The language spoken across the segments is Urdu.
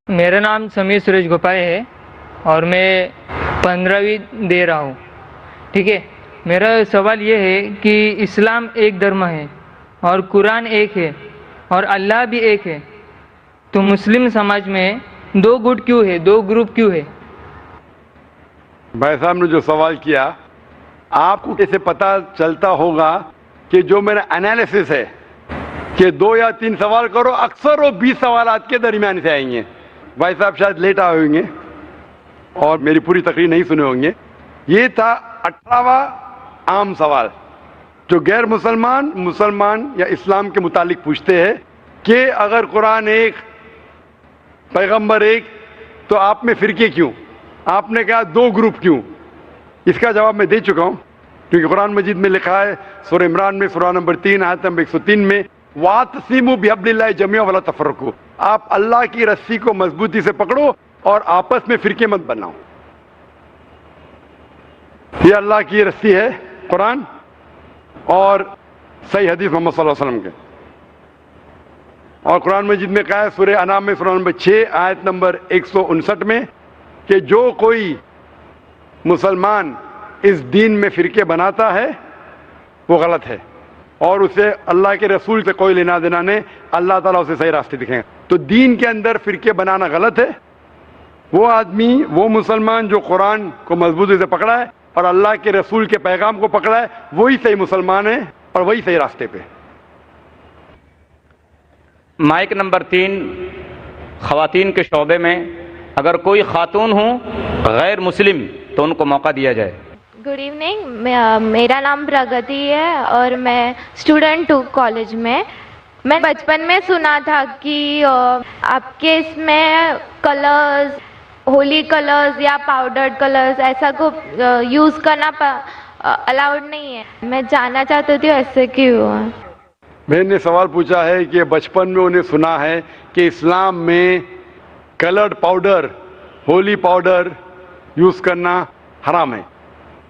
میرا نام سمیر سورج گوپائے ہے اور میں 15ویں دے رہا ہوں. ٹھیک ہے، میرا سوال یہ ہے کہ اسلام ایک دھرم ہے اور قرآن ایک ہے اور اللہ بھی ایک ہے، تو مسلم سماج میں دو گٹ کیوں ہے، دو گروپ کیوں ہے؟ بھائی صاحب نے جو سوال کیا، آپ کو کیسے پتا چلتا ہوگا کہ جو میرا انالیسس ہے کہ 2 یا 3 سوال کرو، اکثر وہ 20 سوالات کے درمیان سے آئیں گے. بھائی صاحب شاید لیٹ آئے ہوں گے اور میری پوری تقریر نہیں سنے ہوں گے. یہ تھا 18واں عام سوال جو غیر مسلمان یا اسلام کے متعلق پوچھتے ہیں کہ اگر قرآن ایک، پیغمبر ایک، تو آپ میں فرقے کیوں؟ آپ نے کہا 2 گروپ کیوں؟ اس کا جواب میں دے چکا ہوں، کیونکہ قرآن مجید میں لکھا ہے سورہ عمران میں سورہ نمبر 3 آیت نمبر 103 میں وَاعْتَصِمُوا بِحَبْلِ اللَّهِ جَمِيعًا وَلَا تَفَرَّقُوا، آپ اللہ کی رسی کو مضبوطی سے پکڑو اور آپس میں فرقے مت بناؤ. یہ اللہ کی رسی ہے قرآن اور صحیح حدیث محمد صلی اللہ علیہ وسلم کے. اور قرآن مجید میں کہا ہے سورہ انعام میں سورہ نمبر 6 آیت نمبر 159 میں کہ جو کوئی مسلمان اس دین میں فرقے بناتا ہے وہ غلط ہے اور اسے اللہ کے رسول سے کوئی لینا دینا نہیں، اللہ تعالیٰ اسے صحیح راستے دکھیں گے. تو دین کے اندر فرقے بنانا غلط ہے. وہ آدمی، وہ مسلمان جو قرآن کو مضبوطی سے پکڑا ہے اور اللہ کے رسول کے پیغام کو پکڑا ہے، وہی صحیح مسلمان ہے اور وہی صحیح راستے پہ. مائک نمبر 3 خواتین کے شعبے میں اگر کوئی خاتون ہوں غیر مسلم تو ان کو موقع دیا جائے. گڈ ایوننگ، میرا نام پرگتی ہے اور میں اسٹوڈنٹ ہوں کالج میں. میں بچپن میں سنا تھا کہ آپ کے اس میں کلرز، ہولی کلرز یا پاؤڈرڈ کلرز ایسا کو یوز کرنا الاؤڈ نہیں ہے. میں جاننا چاہتی تھی ایسے کیوں ہے؟ میں نے سوال پوچھا ہے کہ بچپن میں انہیں سنا ہے کہ اسلام میں coloured powder, Holi powder use کرنا حرام ہے.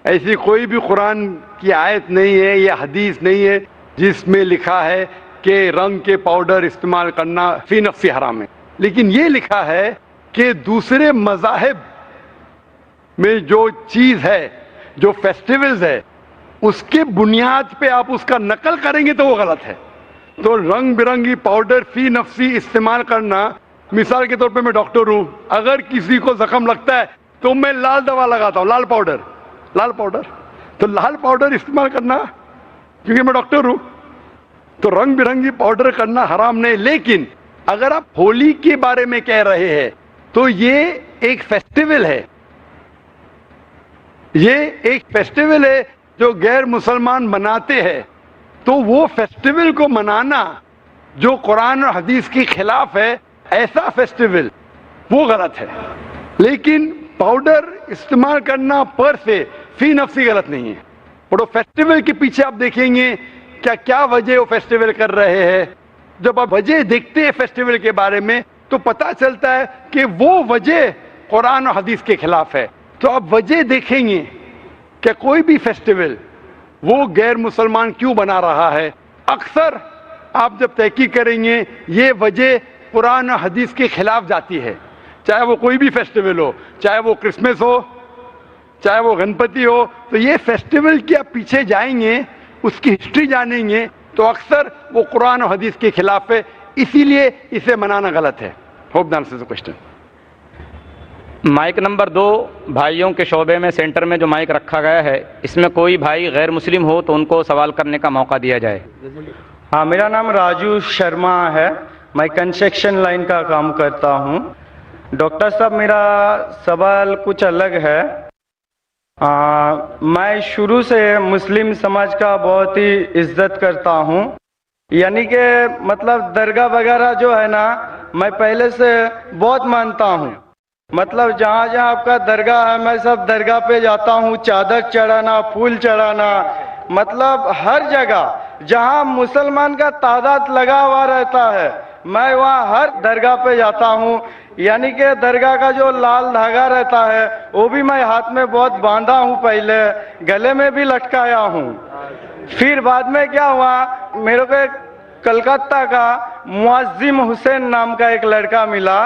ایسی کوئی بھی قرآن کی آیت نہیں ہے یا حدیث نہیں ہے جس میں لکھا ہے کہ رنگ کے پاؤڈر استعمال کرنا فی نفسی حرام ہے. لیکن یہ لکھا ہے کہ دوسرے مذاہب میں جو چیز ہے، جو فیسٹیولز ہے، اس کے بنیاد پہ آپ اس کا نقل کریں گے تو وہ غلط ہے. تو رنگ برنگی پاؤڈر فی نفسی استعمال کرنا، مثال کے طور پہ میں ڈاکٹر ہوں، اگر کسی کو زخم لگتا ہے تو میں لال دوا لگاتا ہوں، لال پاؤڈر. تو لال پاؤڈر استعمال کرنا، کیونکہ میں ڈاکٹر ہوں، تو رنگ برنگی پاؤڈر کرنا حرام نہیں. لیکن اگر آپ ہولی کے بارے میں کہہ رہے ہیں تو یہ ایک فیسٹیول ہے، یہ ایک فیسٹیول ہے جو غیر مسلمان مناتے ہیں. تو وہ فیسٹیول کو منانا جو قرآن اور حدیث کے خلاف ہے، ایسا فیسٹیول وہ غلط ہے. لیکن پاؤڈر استعمال کرنا پر سے فی نفسی غلط نہیں ہے. اور وہ فیسٹیول کے پیچھے آپ دیکھیں گے کیا وجہ وہ فیسٹیول کر رہے ہیں. جب آپ وجہ دیکھتے ہیں فیسٹیول کے بارے میں تو پتا چلتا ہے کہ وہ وجہ قرآن اور حدیث کے خلاف ہے. تو آپ وجہ دیکھیں گے کہ کوئی بھی فیسٹیول وہ غیر مسلمان کیوں بنا رہا ہے. اکثر آپ جب تحقیق کریں گے یہ وجہ قرآن اور حدیث کے خلاف جاتی ہے. چاہے وہ کوئی بھی فیسٹیول ہو، چاہے وہ کرسمس ہو، چاہے وہ گنپتی ہو، تو یہ فیسٹیول کے آپ پیچھے جائیں گے، اس کی ہسٹری جانیں گے تو اکثر وہ قرآن و حدیث کے خلاف ہے. اسی لیے اسے منانا غلط ہے. Hope that answers the question. Mic number 2 بھائیوں کے شعبے میں سینٹر میں جو مائک رکھا گیا ہے، اس میں کوئی بھائی غیر مسلم ہو تو ان کو سوال کرنے کا موقع دیا جائے. ہاں، میرا نام راجو شرما ہے، میں کنسٹرکشن لائن کا کام کرتا ہوں. ڈاکٹر صاحب، میرا سوال کچھ الگ ہے. میں شروع سے مسلم سماج کا بہت ہی عزت کرتا ہوں، یعنی کہ مطلب درگاہ وغیرہ جو ہے نا، میں پہلے سے بہت مانتا ہوں. مطلب جہاں جہاں آپ کا درگاہ ہے میں سب درگاہ پہ جاتا ہوں، چادر چڑھانا، پھول چڑھانا، مطلب ہر جگہ جہاں مسلمان کا تعداد لگا ہوا رہتا ہے میں وہاں ہر درگاہ پہ جاتا ہوں. یعنی کہ درگاہ کا جو لال دھاگا رہتا ہے وہ بھی میں ہاتھ میں بہت باندھا ہوں، پہلے گلے میں بھی لٹکایا ہوں. پھر بعد میں کیا ہوا، میرے کو ایک کلکتہ کا معظم حسین نام کا ایک لڑکا ملا.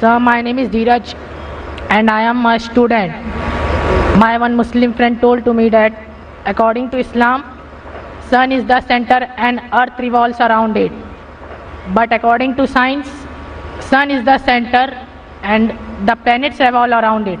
Sir, my name is Dheeraj and I am a student. My one Muslim friend told to me that according to Islam, sun is the center and earth revolves around it. But according to science, sun is the center and the planets revolve around it.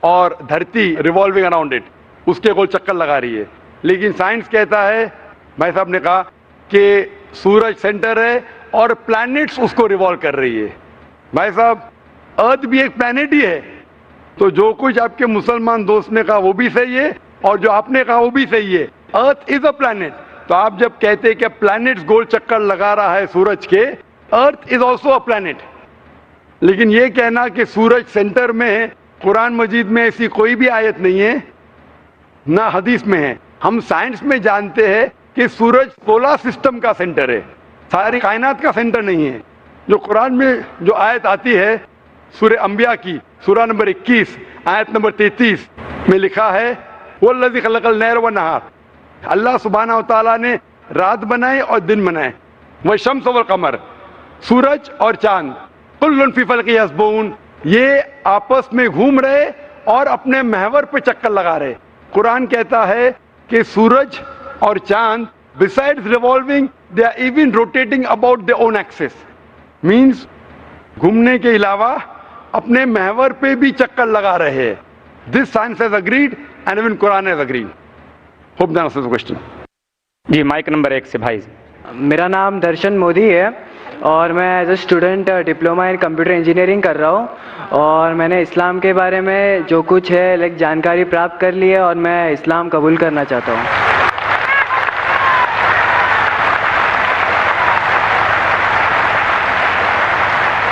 اور دھرتی ریوالونگ اراؤنڈ اٹ، اس کے گول چکر لگا رہی ہے. لیکن سائنس کہتا ہے، بھائی صاحب نے کہا کہ سورج سینٹر ہے اور پلانٹس اس کو ریوالو کر رہی ہے. بھائی صاحب ارتھ بھی ایک پلانٹ ہی ہے. تو جو کچھ آپ کے مسلمان دوست نے کہا وہ بھی صحیح ہے اور جو آپ نے کہا وہ بھی صحیح ہے. ارتھ از اے پلانٹ. تو آپ جب کہتے ہیں کہ پلانٹس گول چکر لگا رہا ہے سورج کے، ارتھ از آلسو اے پلانٹ. لیکن یہ کہنا کہ سورج سینٹر میں ہے، قرآن مجید میں ایسی کوئی بھی آیت نہیں ہے، نہ حدیث میں ہے. ہم سائنس میں جانتے ہیں کہ سورج سولار سسٹم کا سینٹر ہے، ساری کائنات کا سینٹر نہیں ہے. جو قرآن میں جو آیت آتی ہے سورہ انبیاء کی سورہ نمبر 21 آیت نمبر 33 میں لکھا ہے وَالَّذِي خَلَقَ اللَّيْلَ وَالنَّهَارَ، اللہ سبحانہ و تعالیٰ نے رات بنائے اور دن بنائے. وَالشَّمْسَ وَالْقَمَرَ، سورج اور چاند، كُلٌّ فِي فَلْكٍ يَسْبَحُونَ، یہ آپس میں گھوم رہے اور اپنے محور پہ چکر لگا رہے. قرآن کہتا ہے کہ سورج اور چاند besides revolving they are even rotating about their own axis. means گھومنے کے علاوہ اپنے محور پہ بھی چکر لگا رہے ہیں. This science has agreed and even Quran has agreed. Hope that answers the question. جی مائک نمبر 1 سے بھائی. میرا نام درشن مودی ہے اور میں as a student diploma in computer engineering کر رہا ہوں، اور میں نے اسلام کے بارے میں جو کچھ ہے جانکاری پراپت کر لی ہے اور میں اسلام قبول کرنا چاہتا ہوں.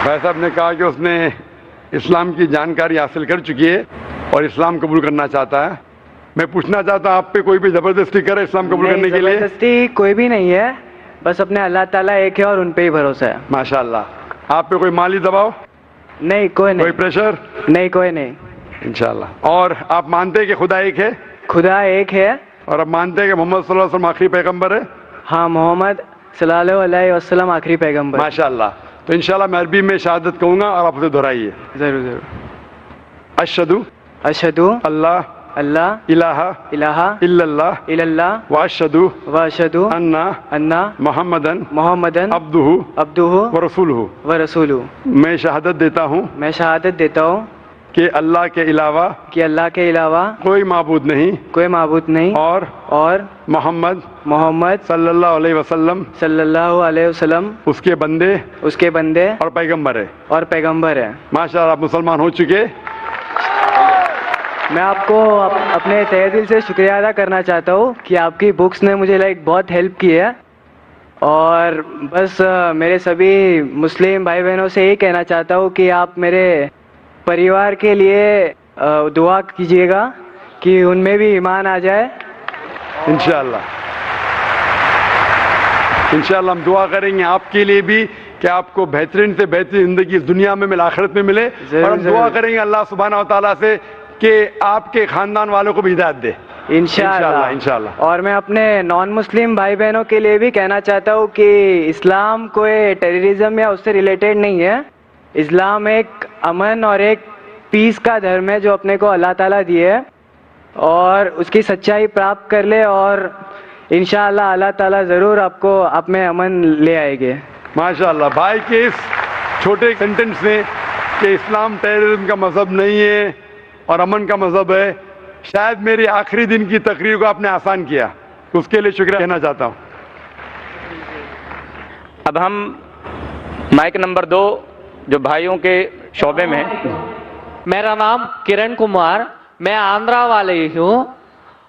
بھائی صاحب نے کہا کہ اس نے اسلام کی جانکاری حاصل کر چکی ہے اور اسلام قبول کرنا چاہتا ہے. میں پوچھنا چاہتا ہوں آپ پہ کوئی بھی زبردستی کرے اسلام قبول کرنے کے لیے؟ زبردستی کوئی بھی نہیں ہے، بس اپنے اللہ تعالیٰ ایک ہے اور ان پہ ہی بھروسہ ہے. ماشاءاللہ. آپ پہ کوئی مالی دباؤ؟ نہیں، کوئی کوئی نہیں. پریشر؟ نہیں، کوئی نہیں. انشاءاللہ. اور آپ مانتے ہیں کہ خدا ایک ہے؟ خدا ایک ہے. اور آپ مانتے ہیں کہ محمد صلی اللہ علیہ وسلم آخری پیغمبر ہے؟ ہاں، محمد صلی اللہ علیہ وسلم آخری پیغمبر. ماشاءاللہ. تو انشاءاللہ میں عربی میں شہادت کہوں گا اور آپ اسے دہرائیے. ضرور ضرور. اشہدو اشہدو اللہ اللہ الہ الہ الا اللہ الا اللہ واشہدو واشہدو ان محمدن محمدن عبدہ عبدہ ورسولہ. ورسولہ. میں شہادت دیتا ہوں میں شہادت دیتا ہوں کہ اللہ کے علاوہ کہ اللہ کے علاوہ کوئی معبود نہیں کوئی معبود نہیں، اور محمد محمد صلی اللہ علیہ وسلم صلی اللہ علیہ وسلم اس کے بندے اس کے بندے اور پیغمبر ہے. اور پیغمبر ہے. ماشاءاللہ آپ مسلمان ہو چکے. میں آپ کو اپنے تہہ دل سے شکریہ ادا کرنا چاہتا ہوں کہ آپ کی بکس نے مجھے بہت ہیلپ کی ہے، اور بس میرے سبھی مسلم بھائی بہنوں سے یہی کہنا چاہتا ہوں کہ آپ میرے پریوار کے لیے دعا کیجیے گا کہ ان میں بھی ایمان آ جائے. انشاءاللہ انشاءاللہ ہم دعا کریں گے آپ کے لیے بھی کہ آپ کو بہترین سے بہترین زندگی اس دنیا میں ملے، آخرت میں ملے. اور ہم دعا کریں گے اللہ سبحانہ و تعالیٰ سے کہ آپ کے خاندان والوں کو بھی ہدایت دے انشاءاللہ. اور میں اپنے نان مسلم بھائی بہنوں کے لیے بھی کہنا چاہتا ہوں کہ اسلام کوئی ٹیررزم یا اس سے ریلیٹڈ نہیں ہے. اسلام ایک امن اور ایک پیس کا دھرم ہے جو اپنے کو اللہ تعالیٰ دیے ہے، اور اس کی سچائی پراپت کر لے اور انشاءاللہ اللہ تعالیٰ ضرور آپ کو آپ میں امن لے آئے گے. ماشاءاللہ. بھائی کے اس چھوٹے سینٹنس میں کہ اسلام ٹیررزم کا مذہب نہیں ہے اور امن کا مذہب ہے، شاید میری آخری دن کی تقریر کو آپ نے آسان کیا، اس کے لیے شکریہ کہنا چاہتا ہوں. اب ہم مائک نمبر 2 جو بھائیوں کے شعبے میں. میرا نام کرن کمار، میں آندھرا والے ہوں.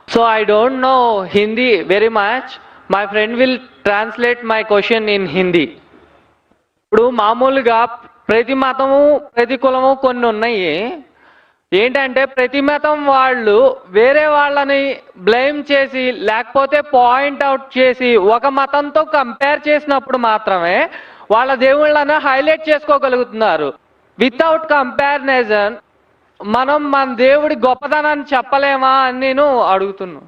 So I don't know Hindi very much. My friend will translate my question in Hindi. ఇప్పుడు మామూలుగా ప్రతి మతము ప్రతి కులము కొన్ని ఉన్నాయి. ఏంటంటే ప్రతి మతం వాళ్ళు వేరే వాళ్ళని బ్లేమ్ చేసి లేకపోతే పాయింట్ అవుట్ చేసి ఒక మతంతో కంపేర్ చేసినప్పుడు మాత్రమే వాళ్ళ దేవుళ్ళని హైలైట్ చేసుకోగలుగుతున్నారు. వితౌట్ కంపారిజన్ మనం మన దేవుడి గొప్పతనాన్ని చెప్పలేమా అని నేను అడుగుతున్నాను.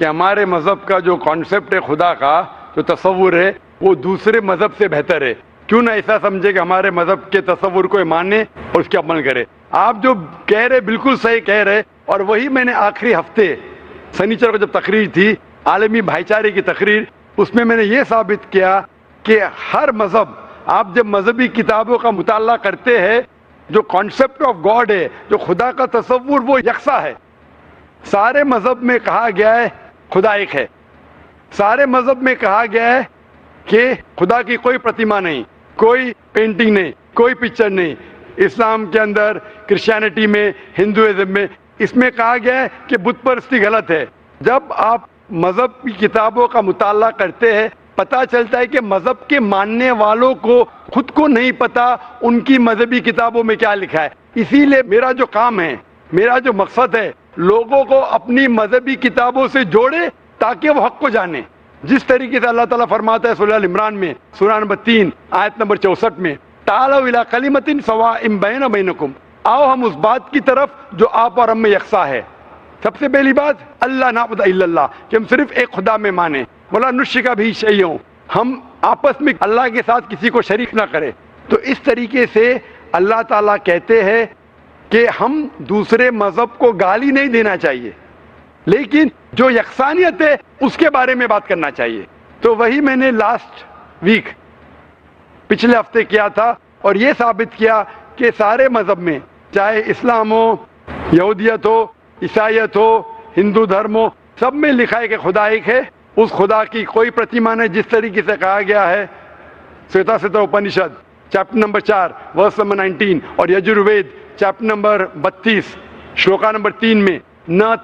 کہ ہمارے مذہب کا جو کانسیپٹ ہے خدا کا جو تصور ہے وہ دوسرے مذہب سے بہتر ہے. کیوں نہ ایسا سمجھے کہ ہمارے مذہب کے تصور کو مانے اور اس کے عمل کرے. آپ جو کہہ رہے بالکل صحیح کہہ رہے, اور وہی میں نے آخری ہفتے سنیچر کو جب تقریر تھی عالمی بھائی چارے کی تقریر, اس میں نے یہ ثابت کیا کہ ہر مذہب, آپ جب مذہبی کتابوں کا مطالعہ کرتے ہیں, جو کانسیپٹ آف گاڈ ہے, جو خدا کا تصور وہ یکساں ہے. سارے مذہب میں کہا گیا ہے خدا ایک ہے. سارے مذہب میں کہا گیا ہے کہ خدا کی کوئی پرتیما نہیں, کوئی پینٹنگ نہیں, کوئی پکچر نہیں. اسلام کے اندر, کرسچینٹی میں, ہندوازم میں, اس میں کہا گیا ہے کہ بت پرستی غلط ہے. جب آپ مذہب کی کتابوں کا مطالعہ کرتے ہیں پتا چلتا ہے کہ مذہب کے ماننے والوں کو خود کو نہیں پتا ان کی مذہبی کتابوں میں کیا لکھا ہے. اسی لیے میرا جو کام ہے, میرا جو مقصد ہے, لوگوں کو اپنی مذہبی کتابوں سے جوڑے تاکہ وہ حق کو جانے. جس طریقے سے اللہ تعالیٰ فرماتا ہے سورہ عمران میں, سورہ نمبر 3 آیت نمبر 64 میں, تعالوا الی کلمۃ سواء بین بینکم, آؤ ہم اس بات کی طرف جو آپ اور ہم میں یکساں ہے. سب سے پہلی بات اللہ نعبد الا اللہ, کہ ہم صرف ایک خدا میں مانیں. ولا نشرک بہ شیئا, ہم آپس میں اللہ کے ساتھ کسی کو شریک نہ کرے. تو اس طریقے سے اللہ تعالیٰ کہتے ہیں کہ ہم دوسرے مذہب کو گالی نہیں دینا چاہیے, لیکن جو یکسانیت ہے اس کے بارے میں بات کرنا چاہیے. تو وہی میں نے لاسٹ ویک, پچھلے ہفتے کیا تھا, اور یہ ثابت کیا کہ سارے مذہب میں, چاہے اسلام ہو, یہودیت ہو, عیسائیت ہو, ہندو دھرم ہو, سب میں لکھا ہے کہ خدا ایک ہے. اس خدا کی کوئی پرتیما نہیں. جس طریقے سے کہا گیا ہے Shvetashvatara Upanishad chapter number 4 verse number 19, اور Yajurveda chapter number 32 shloka number 3 میں, نہ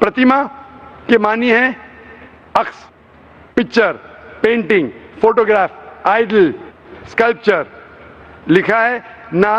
پرتیما کے معنی ہے عکس, picture, painting, photograph, idol, sculpture. لکھا ہے نہ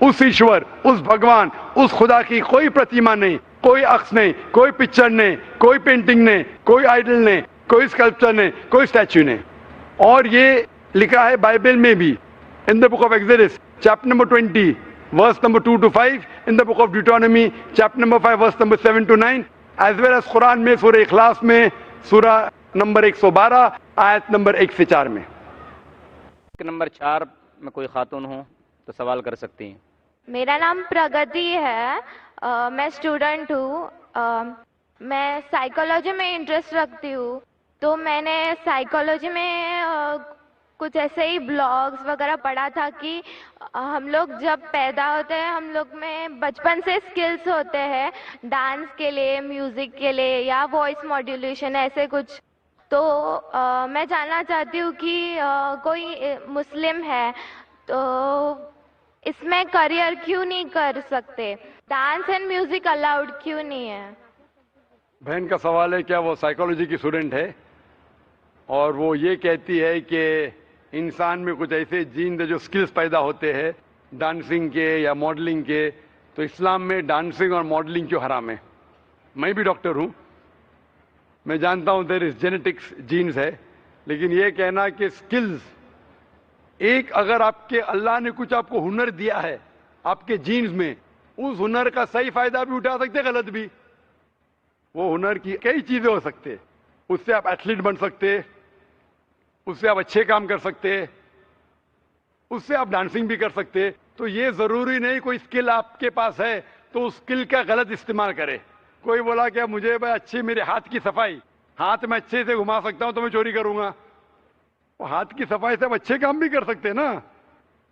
اس ایشور, اس بھگوان, اس خدا کی کوئی پرتیما نہیں, کوئی عکس نہیں, کوئی پکچر نہیں, کوئی پینٹنگ نہیں, کوئی آئیڈل نہیں, کوئی اسکلپچر نہیں, کوئی اسٹیچو نہیں. اور یہ لکھا ہے بائبل میں بھی, in the book of Exodus chapter number 20 verse number 2 to 5, in the book of Deuteronomy chapter number 5 verse number 7 to 9, as well as قرآن میں سورہ اخلاص میں سورہ نمبر 112 آیت نمبر 1 سے 4 میں. نمبر 4 میں کوئی خاتون ہوں تو سوال کر سکتی ہیں. میرا نام پرگتی ہے, میں اسٹوڈنٹ ہوں. میں سائیکالوجی میں انٹرسٹ رکھتی ہوں, تو میں نے سائیکالوجی میں کچھ ایسے ہی بلاگس وغیرہ پڑھا تھا کہ ہم لوگ جب پیدا ہوتے ہیں ہم لوگ میں بچپن سے اسکلس ہوتے ہیں ڈانس کے لیے, میوزک کے لیے, یا وائس ماڈیولیشن ایسے کچھ. تو میں جاننا چاہتی ہوں کہ کوئی مسلم ہے تو اس میں کریئر کیوں نہیں کر سکتے, ڈانس اینڈ میوزک الاؤڈ کیوں نہیں ہے؟ بہن کا سوال ہے کیا وہ سائیکالوجی کی اسٹوڈنٹ ہے اور وہ یہ کہتی ہے کہ انسان میں کچھ ایسے جین جو سکلز پیدا ہوتے ہیں ڈانسنگ کے یا ماڈلنگ کے, تو اسلام میں ڈانسنگ اور ماڈلنگ کیوں حرام ہے؟ میں بھی ڈاکٹر ہوں, میں جانتا ہوں دیر از جینیٹکس, جینز ہے, لیکن یہ کہنا کہ سکلز ایک, اگر آپ کے اللہ نے کچھ آپ کو ہنر دیا ہے آپ کے جینز میں, اس ہنر کا صحیح فائدہ بھی اٹھا سکتے, غلط بھی. وہ ہنر کی کئی چیزیں ہو سکتے, اس سے آپ ایتھلیٹ بن سکتے, اس سے آپ اچھے کام کر سکتے, اس سے آپ ڈانسنگ بھی کر سکتے. تو یہ ضروری نہیں کوئی اسکل آپ کے پاس ہے تو اس اسکل کا غلط استعمال کرے. کوئی بولا کہ مجھے بھائی اچھی میرے ہاتھ کی صفائی, ہاتھ میں اچھے سے گھما سکتا ہوں تو میں چوری کروں گا. وہ ہاتھ کی صفائی سے آپ اچھے کام بھی کر سکتے نا,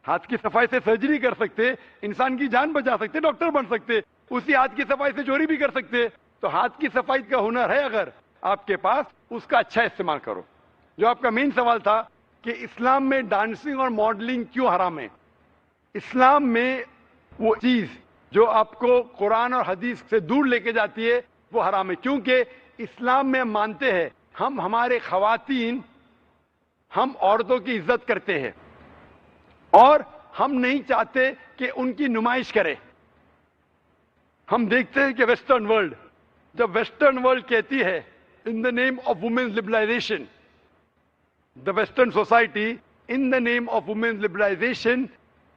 ہاتھ کی صفائی سے سرجری کر سکتے, انسان کی جان بچا سکتے, ڈاکٹر بن سکتے, اسی ہاتھ کی صفائی سے چوری بھی کر سکتے. تو ہاتھ کی صفائی کا ہنر ہے اگر آپ کے پاس, اس کا اچھا استعمال کرو. جو آپ کا مین سوال تھا کہ اسلام میں ڈانسنگ اور ماڈلنگ کیوں حرام ہے, اسلام میں وہ چیز جو آپ کو قرآن اور حدیث سے دور لے کے جاتی ہے وہ حرام ہے. کیونکہ اسلام میں مانتے ہیں ہم, ہمارے خواتین, ہم عورتوں کی عزت کرتے ہیں اور ہم نہیں چاہتے کہ ان کی نمائش کرے. ہم دیکھتے ہیں کہ ویسٹرن ورلڈ, جب ویسٹرن ورلڈ کہتی ہے in the name of women's liberalization, the Western society in the name of women's liberalization,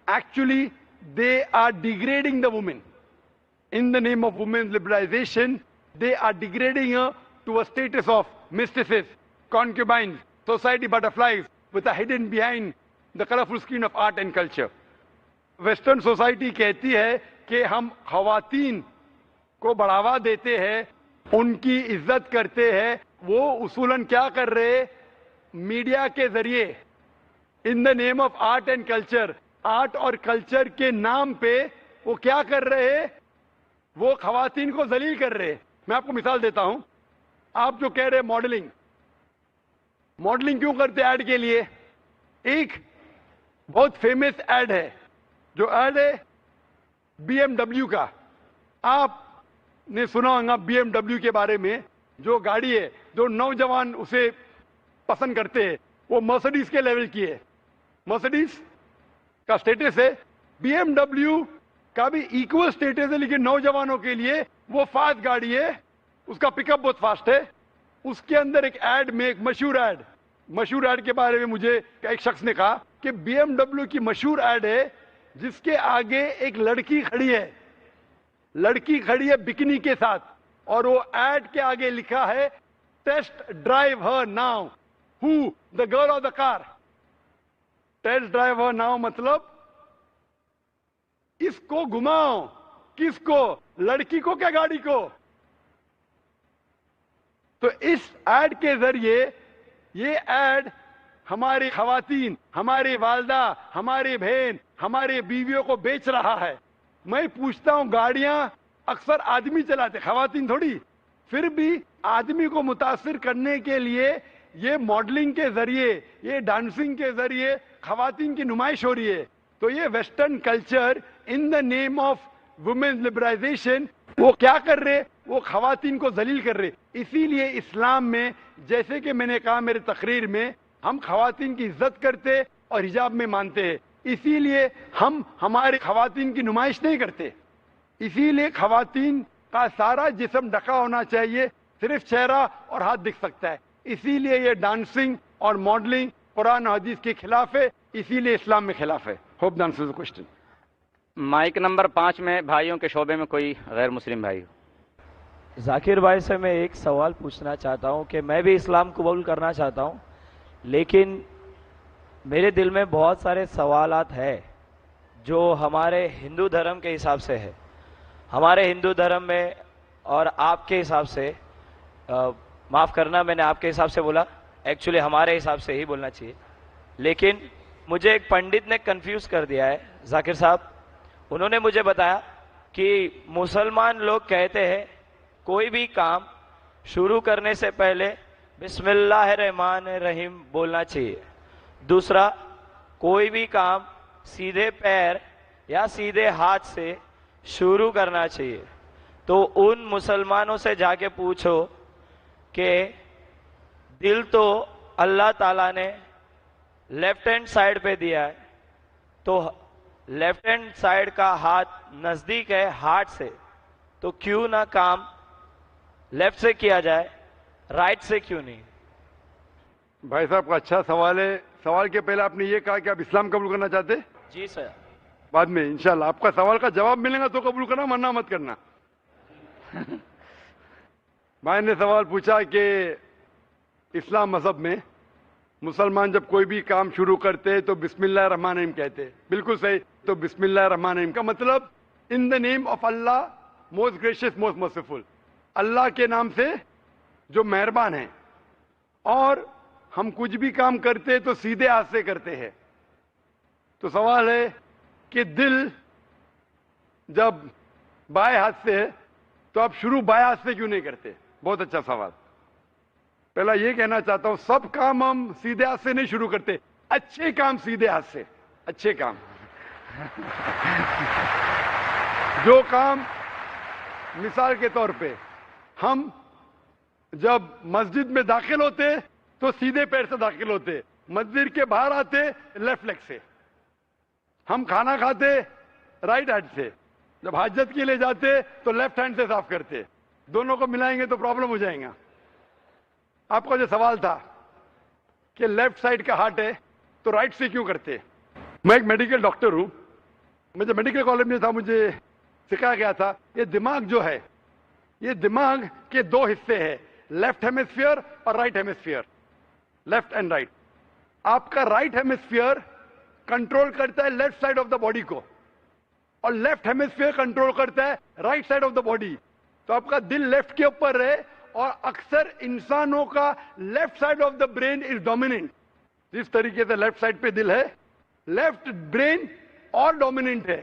actually they are degrading the women. in the name of women's liberalization, they are degrading her to a status of mistresses, concubines, society butterflies with a hidden behind the colorful screen of art and culture. Western society کہتی ہے کہ ہم خواتین کو بڑھاوا دیتے ہیں, ان کی عزت کرتے ہیں. وہ اصولاً کیا کر رہے؟ میڈیا کے ذریعے in the name of art and culture, art اور کلچر کے نام پہ وہ کیا کر رہے؟ وہ خواتین کو ذلیل کر رہے. میں آپ کو مثال دیتا ہوں. آپ جو کہہ رہے ماڈلنگ, ماڈلنگ کیوں کرتے ایڈ کے لیے؟ ایک بہت فیمس ایڈ ہے, جو ایڈ ہے بی ایم ڈبلیو کا. آپ نے سنا ہوگا بی ایم ڈبلیو کے بارے میں. جو گاڑی ہے جو نوجوان اسے پسند کرتے ہیں وہ مرسڈیز کے لیول کی ہے. مرسڈیز کا سٹیٹس ہے, بی ایم ڈبلیو کا بھی ایکول سٹیٹس ہے, لیکن نوجوانوں کے لیے وہ فاسٹ گاڑی ہے, اس کا پک اپ بہت فاسٹ ہے. اس کے اندر ایک ایڈ میں, ایک مشہور ایڈ کے بارے میں مجھے ایک شخص نے کہا کہ بی ایم ڈبلیو کی مشہور ایڈ ہے جس کے آگے ایک لڑکی کھڑی ہے بکنی کے ساتھ, اور وہ ایڈ کے آگے لکھا ہے test drive her now, who the girl of the car. Test drive her now مطلب اس کو گھماؤ. کس کو؟ لڑکی کو کیا گاڑی کو؟ تو اس ایڈ کے ذریعے یہ ایڈ ہماری خواتین, ہماری والدہ, ہماری بہن, ہماری بیویوں کو بیچ رہا ہے. میں پوچھتا ہوں, گاڑیاں اکثر آدمی چلاتے, خواتین تھوڑی. پھر بھی آدمی کو متاثر کرنے کے لیے یہ ماڈلنگ کے ذریعے, یہ ڈانسنگ کے ذریعے خواتین کی نمائش ہو رہی ہے. تو یہ western culture in the name of women's liberalisation وہ کیا کر رہے؟ وہ خواتین کو ذلیل کر رہے. اسی لیے اسلام میں, جیسے کہ میں نے کہا میرے تقریر میں, ہم خواتین کی عزت کرتے اور حجاب میں مانتے ہیں. اسی لیے ہم ہماری خواتین کی نمائش نہیں کرتے. اسی لیے خواتین کا سارا جسم ڈھکا ہونا چاہیے, صرف چہرہ اور ہاتھ دکھ سکتا ہے. اسی لیے یہ ڈانسنگ اور ماڈلنگ قرآن و حدیث کے خلاف ہے, اسی لیے اسلام میں خلاف ہے. Hope the answers the question. Mic number 5 میں بھائیوں کے شعبے میں کوئی غیر مسلم بھائی ہو. ذاکر بھائی سے میں ایک سوال پوچھنا چاہتا ہوں کہ میں بھی اسلام قبول کرنا چاہتا ہوں, لیکن میرے دل میں بہت سارے سوالات ہیں جو ہمارے ہندو دھرم کے حساب سے ہے. ہمارے ہندو دھرم میں اور آپ کے حساب سے, معاف کرنا میں نے آپ کے حساب سے بولا, ایکچولی ہمارے حساب سے ہی بولنا چاہیے, لیکن مجھے ایک پنڈت نے کنفیوز کر دیا ہے. ذاکر صاحب, انہوں نے مجھے بتایا کہ مسلمان لوگ کہتے ہیں کوئی بھی کام شروع کرنے سے پہلے بسم اللہ الرحمن الرحیم بولنا چاہیے. دوسرا, کوئی بھی کام سیدھے پیر یا سیدھے ہاتھ سے شروع کرنا چاہیے. تو ان مسلمانوں سے جا کے پوچھو کہ دل تو اللہ تعالیٰ نے لیفٹ ہینڈ سائڈ پہ دیا ہے, تو لیفٹ ہینڈ سائڈ کا ہاتھ نزدیک ہے ہارٹ سے, تو کیوں نہ کام لیفٹ سے کیا جائے, رائٹ سے کیوں نہیں؟ بھائی صاحب کا اچھا سوال ہے. سوال کے پہلے آپ نے یہ کہا کہ آپ اسلام قبول کرنا چاہتے؟ جی سر. بعد میں انشاءاللہ آپ کا سوال کا جواب ملے گا تو قبول کرنا, ورنہ مت کرنا. بھائی نے سوال پوچھا کہ اسلام مذہب میں مسلمان جب کوئی بھی کام شروع کرتے تو بسم اللہ الرحمن الرحیم کہتے. بالکل صحیح. تو بسم اللہ الرحمن الرحیم کا مطلب in the name of Allah most gracious most merciful, اللہ کے نام سے جو مہربان ہیں. اور ہم کچھ بھی کام کرتے تو سیدھے ہاتھ سے کرتے ہیں. تو سوال ہے کہ دل جب بائیں ہاتھ سے ہے تو آپ شروع بائیں ہاتھ سے کیوں نہیں کرتے؟ بہت اچھا سوال. پہلا یہ کہنا چاہتا ہوں, سب کام ہم سیدھے ہاتھ سے نہیں شروع کرتے, اچھے کام سیدھے ہاتھ سے. اچھے کام جو کام, مثال کے طور پہ ہم جب مسجد میں داخل ہوتے تو سیدھے پیر سے داخل ہوتے, مسجد کے باہر آتے لیفٹ لیگ سے. ہم کھانا کھاتے رائٹ ہینڈ سے, جب حاجت کے لیے جاتے تو لیفٹ ہینڈ سے صاف کرتے. دونوں کو ملائیں گے تو پرابلم ہو جائیں گا. آپ کا جو سوال تھا کہ لیفٹ سائڈ کا ہارٹ ہے تو رائٹ سے کیوں کرتے؟ میں ایک میڈیکل ڈاکٹر ہوں. میں جب میڈیکل کالج میں تھا مجھے سکھایا گیا تھا یہ دماغ جو ہے یہ دماغ کے دو حصے ہیں, لیفٹ ہیمسفیئر اور right hemisphere, left and right. آپ کا رائٹ ہیمسفیئر کنٹرول کرتا ہے left side of the body کو اور لیفٹ ہیمسفیئر کنٹرول کرتا ہے right side of the body. تو آپ کا دل لیفٹ کے اوپر ہے اور اکثر انسانوں کا left side of the brain is dominant. جس طریقے سے لیفٹ سائڈ پہ دل ہے, لیفٹ برین اور ڈومیننٹ ہے.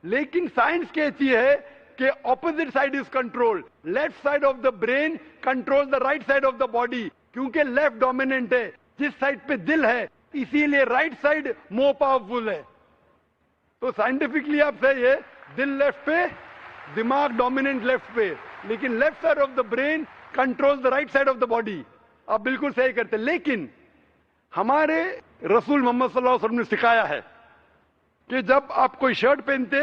لیکن سائنس کہتی ہے کہ opposite side is control, left side of the brain control the right side of the body, کیونکہ لیفٹ ڈومیننٹ ہے جس سائڈ پہ دل ہے, اسی لیے رائٹ سائڈ مور پاورفل ہے. تو سائنٹیفکلی آپ سے یہ دل لیفٹ پہ, دماغ ڈومیننٹ لیفٹ پہ, لیکن left side of the brain control the right side of the body. آپ بالکل صحیح کرتے. لیکن ہمارے رسول محمد صلی اللہ علیہ وسلم نے سکھایا ہے کہ جب آپ کوئی شرٹ پہنتے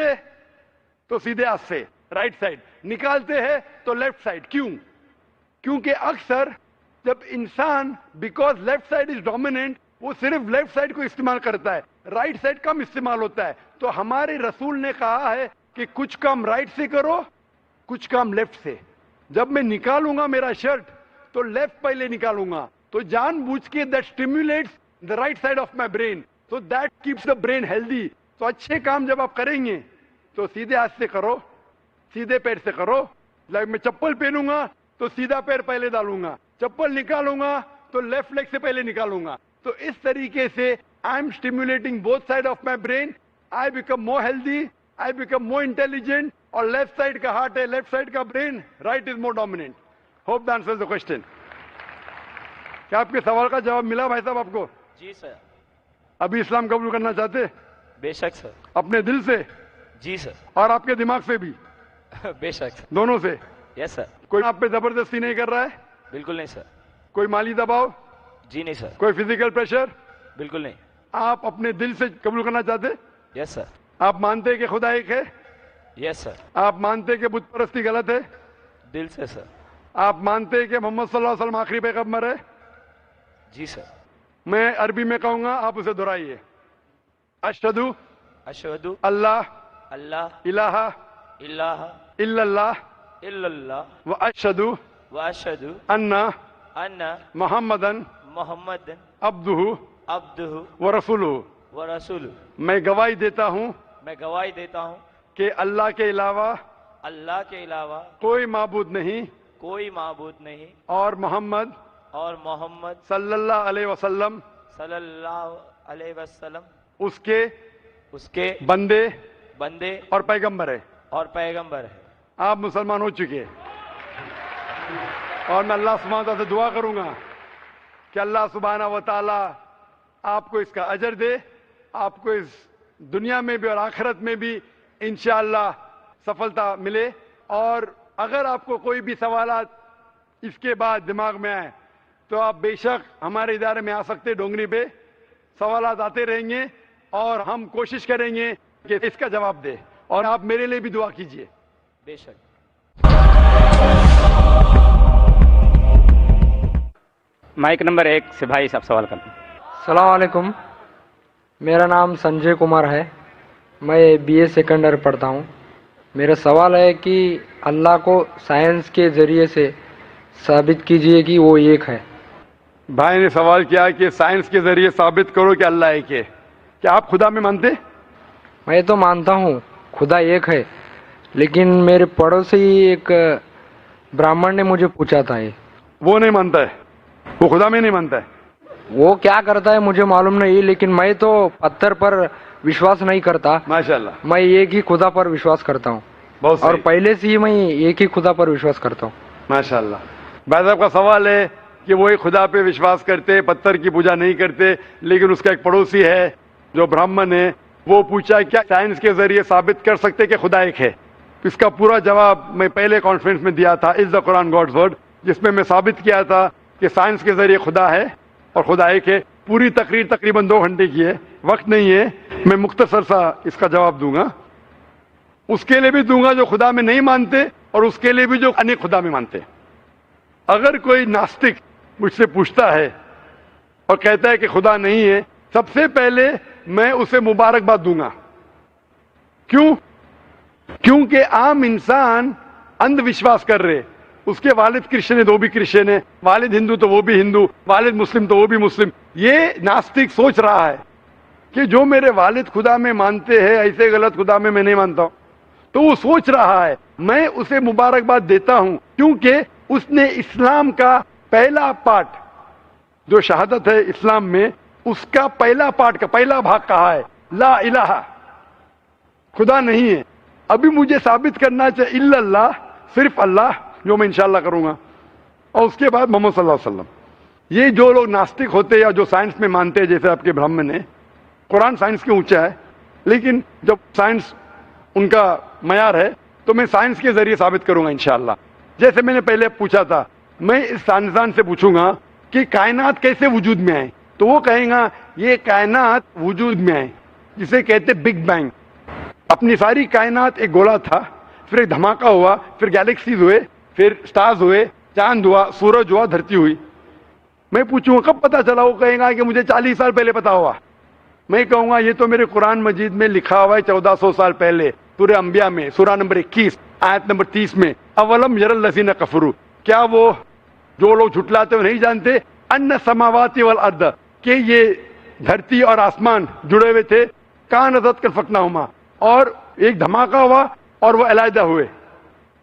تو سیدھے ہاتھ سے رائٹ سائڈ, نکالتے ہیں تو لیفٹ سائڈ. کیوں؟ کیونکہ اکثر جب انسان because left side is dominant وہ صرف لیفٹ سائڈ کو استعمال کرتا ہے, رائٹ سائڈ کم استعمال ہوتا ہے. تو ہمارے رسول نے کہا ہے کہ کچھ کام رائٹ سے کرو, کچھ کام لیفٹ سے. جب میں نکالوں گا میرا شرٹ تو لیفٹ پہلے نکالوں گا, تو جان بوجھ کے that stimulates the right side of my brain, so that keeps the brain healthy. تو اچھے کام جب آپ کریں گے تو سیدھے ہاتھ سے کرو, سیدھے پیر سے کرو. لائک میں چپل پہنوں گا تو سیدھا پیر پہلے ڈالوں گا, چپل نکالوں گا تو لیفٹ لیگ سے پہلے نکالوں گا. تو اس طریقے سے I am stimulating both side of my brain, I become more healthy, I become more intelligent. اور لیفٹ سائڈ کا ہارٹ ہے, لیفٹ سائڈ کا brain, right is more dominant. Hope the answer the question. کیا آپ کے سوال کا جواب ملا بھائی صاحب آپ کو؟ جی سر. ابھی اسلام قبول کرنا چاہتے؟ بے شک سر. اپنے دل سے؟ جی سر. اور آپ کے دماغ سے بھی؟ بے شک سر. دونوں سے؟ یس سر. کوئی آپ پہ زبردستی نہیں کر رہا ہے؟ بالکل نہیں سر. کوئی مالی دباؤ؟ جی نہیں سر. کوئی فزیکل پریشر؟ بالکل نہیں. آپ اپنے دل سے قبول کرنا چاہتے؟ یس سر. آپ مانتے ہیں کہ خدا ایک ہے؟ یس سر. آپ مانتے ہیں کہ بت پرستی غلط ہے؟ دل سے سر. آپ مانتے ہیں کہ محمد صلی اللہ علیہ وسلم آخری پیغمبر ہے؟ جی سر. میں عربی میں کہوں گا, آپ اسے دہرائیے. اشہدو اشہدو اللہ اللہ الہ الہ الا اللہ الا اللہ و اشہدو واشہدو ان ان محمدن محمد عبدہ عبدہ ورسولہ. ورسولہ. میں گواہی دیتا ہوں میں گواہی دیتا ہوں کہ اللہ کے علاوہ اللہ کے علاوہ کوئی معبود نہیں کوئی معبود نہیں اور محمد اور محمد صلی اللہ علیہ وسلم صلی اللہ علیہ وسلم اس کے بندے اور پیغمبر ہے. اور پیغمبر ہے. آپ مسلمان ہو چکے. اور میں اللہ سبحانہ وتعالیٰ سے دعا کروں گا کہ اللہ سبحانہ وتعالیٰ آپ کو اس کا اجر دے, آپ کو اس دنیا میں بھی اور آخرت میں بھی انشاءاللہ سفلتا ملے. اور اگر آپ کو کوئی بھی سوالات اس کے بعد دماغ میں آئے تو آپ بے شک ہمارے ادارے میں آ سکتے. ڈونگری پہ سوالات آتے رہیں گے اور ہم کوشش کریں گے کہ اس کا جواب دے. اور آپ میرے لیے بھی دعا کیجئے. بے شک. مائک نمبر 1 سے بھائی صاحب سوال کرتے ہیں. السلام علیکم. میرا نام سنجے کمار ہے, میں بی اے سیکنڈ ایئر پڑھتا ہوں. میرا سوال ہے کہ اللہ کو سائنس کے ذریعے سے ثابت کیجئے کہ وہ ایک ہے. بھائی نے سوال کیا کہ سائنس کے ذریعے ثابت کرو کہ اللہ ایک ہے. کیا آپ خدا میں مانتے؟ میں تو مانتا ہوں خدا ایک ہے, لیکن میرے پڑوسی ایک برہمن نے مجھے پوچھا تھا, وہ نہیں مانتا ہے, وہ خدا میں نہیں مانتا ہے. وہ کیا کرتا ہے مجھے معلوم نہیں, لیکن میں تو پتھر پر وشواس نہیں کرتا. ماشاءاللہ. میں ایک ہی خدا پر وشواس کرتا ہوں, اور پہلے سے ہی میں ایک ہی خدا پر وشواس کرتا ہوں. ماشاءاللہ. بھائی صاحب کا سوال ہے کہ وہ ایک خدا پہ وشواس کرتے, پتھر کی پوجا نہیں کرتے, لیکن اس کا ایک پڑوسی ہے جو برہمن ہے, وہ پوچھا کیا سائنس کے ذریعے ثابت کر سکتے کہ خدا ایک ہے. اس کا پورا جواب میں پہلے کانفرنس میں دیا تھا, از دا قرآن گاڈز ورڈ, جس میں میں ثابت کیا تھا کہ سائنس کے ذریعے خدا ہے اور خدا ایک ہے. پوری تقریر تقریباً 2 گھنٹے کی ہے, وقت نہیں ہے, میں مختصر سا اس کا جواب دوں گا. اس کے لیے بھی دوں گا جو خدا میں نہیں مانتے, اور اس کے لیے بھی جو انیک خدا میں مانتے. اگر کوئی ناستک مجھ سے پوچھتا ہے اور کہتا ہے کہ خدا نہیں ہے, سب سے پہلے میں اسے مبارکباد دوں گا. کیوں؟ کیونکہ عام انسان اندھ وشواس کر رہے, اس کے والد کرسچن ہے تو وہ بھی کرسچن ہے, والد ہندو تو وہ بھی ہندو, والد مسلم تو وہ بھی مسلم. یہ ناستک سوچ رہا ہے کہ جو میرے والد خدا میں مانتے ہیں ایسے غلط خدا میں نہیں مانتا ہوں. تو وہ سوچ رہا ہے. میں اسے مبارکباد دیتا ہوں کیونکہ اس نے اسلام کا پہلا پارٹ جو شہادت ہے اسلام میں, اس کا پہلا پارٹ کا پہلا بھاگ کہا ہے لا الہ, خدا نہیں ہے. ابھی مجھے ثابت کرنا چاہیے الا اللہ, صرف اللہ, جو میں انشاءاللہ کروں گا, اور اس کے بعد محمد صلی اللہ علیہ وسلم. یہ جو لوگ ناستک ہوتے یا جو سائنس میں مانتے ہیں, جیسے آپ کے برہمن ہیں, قرآن سائنس کے اونچا ہے, لیکن جب سائنس ان کا معیار ہے تو میں سائنس کے ذریعے ثابت کروں گا انشاءاللہ. جیسے میں نے پہلے پوچھا تھا, میں اس سائنسدان سے پوچھوں گا کہ کائنات کیسے وجود میں آئے, تو وہ کہیں گا یہ کائنات وجود میں آئے جسے کہتے بگ بینگ. اپنی ساری کائنات ایک گولا تھا, پھر ایک دھماکہ ہوا, پھر گیلیکسیز ہوئے, پھر سٹارز ہوئے, چاند ہوا, سورج ہوا, دھرتی ہوئی. میں پوچھوں گا کب پتا چلا, وہ کہیں گا کہ مجھے 40 سال پہلے پتا ہوا. میں کہوں گا یہ تو میرے قرآن مجید میں لکھا ہوا ہے 1400 سال پہلے, سورہ انبیاء میں, سورہ نمبر 21 آیت نمبر 30 میں, اولم یر الذین کفروا, کیا وہ جو لوگ جھٹلاتے ہوئے نہیں جانتے, ان السماوات والارض, کہ یہ دھرتی اور آسمان جڑے ہوئے تھے, کانت کالفکناہما, اور ایک دھماکہ ہوا اور وہ علیحدہ ہوئے.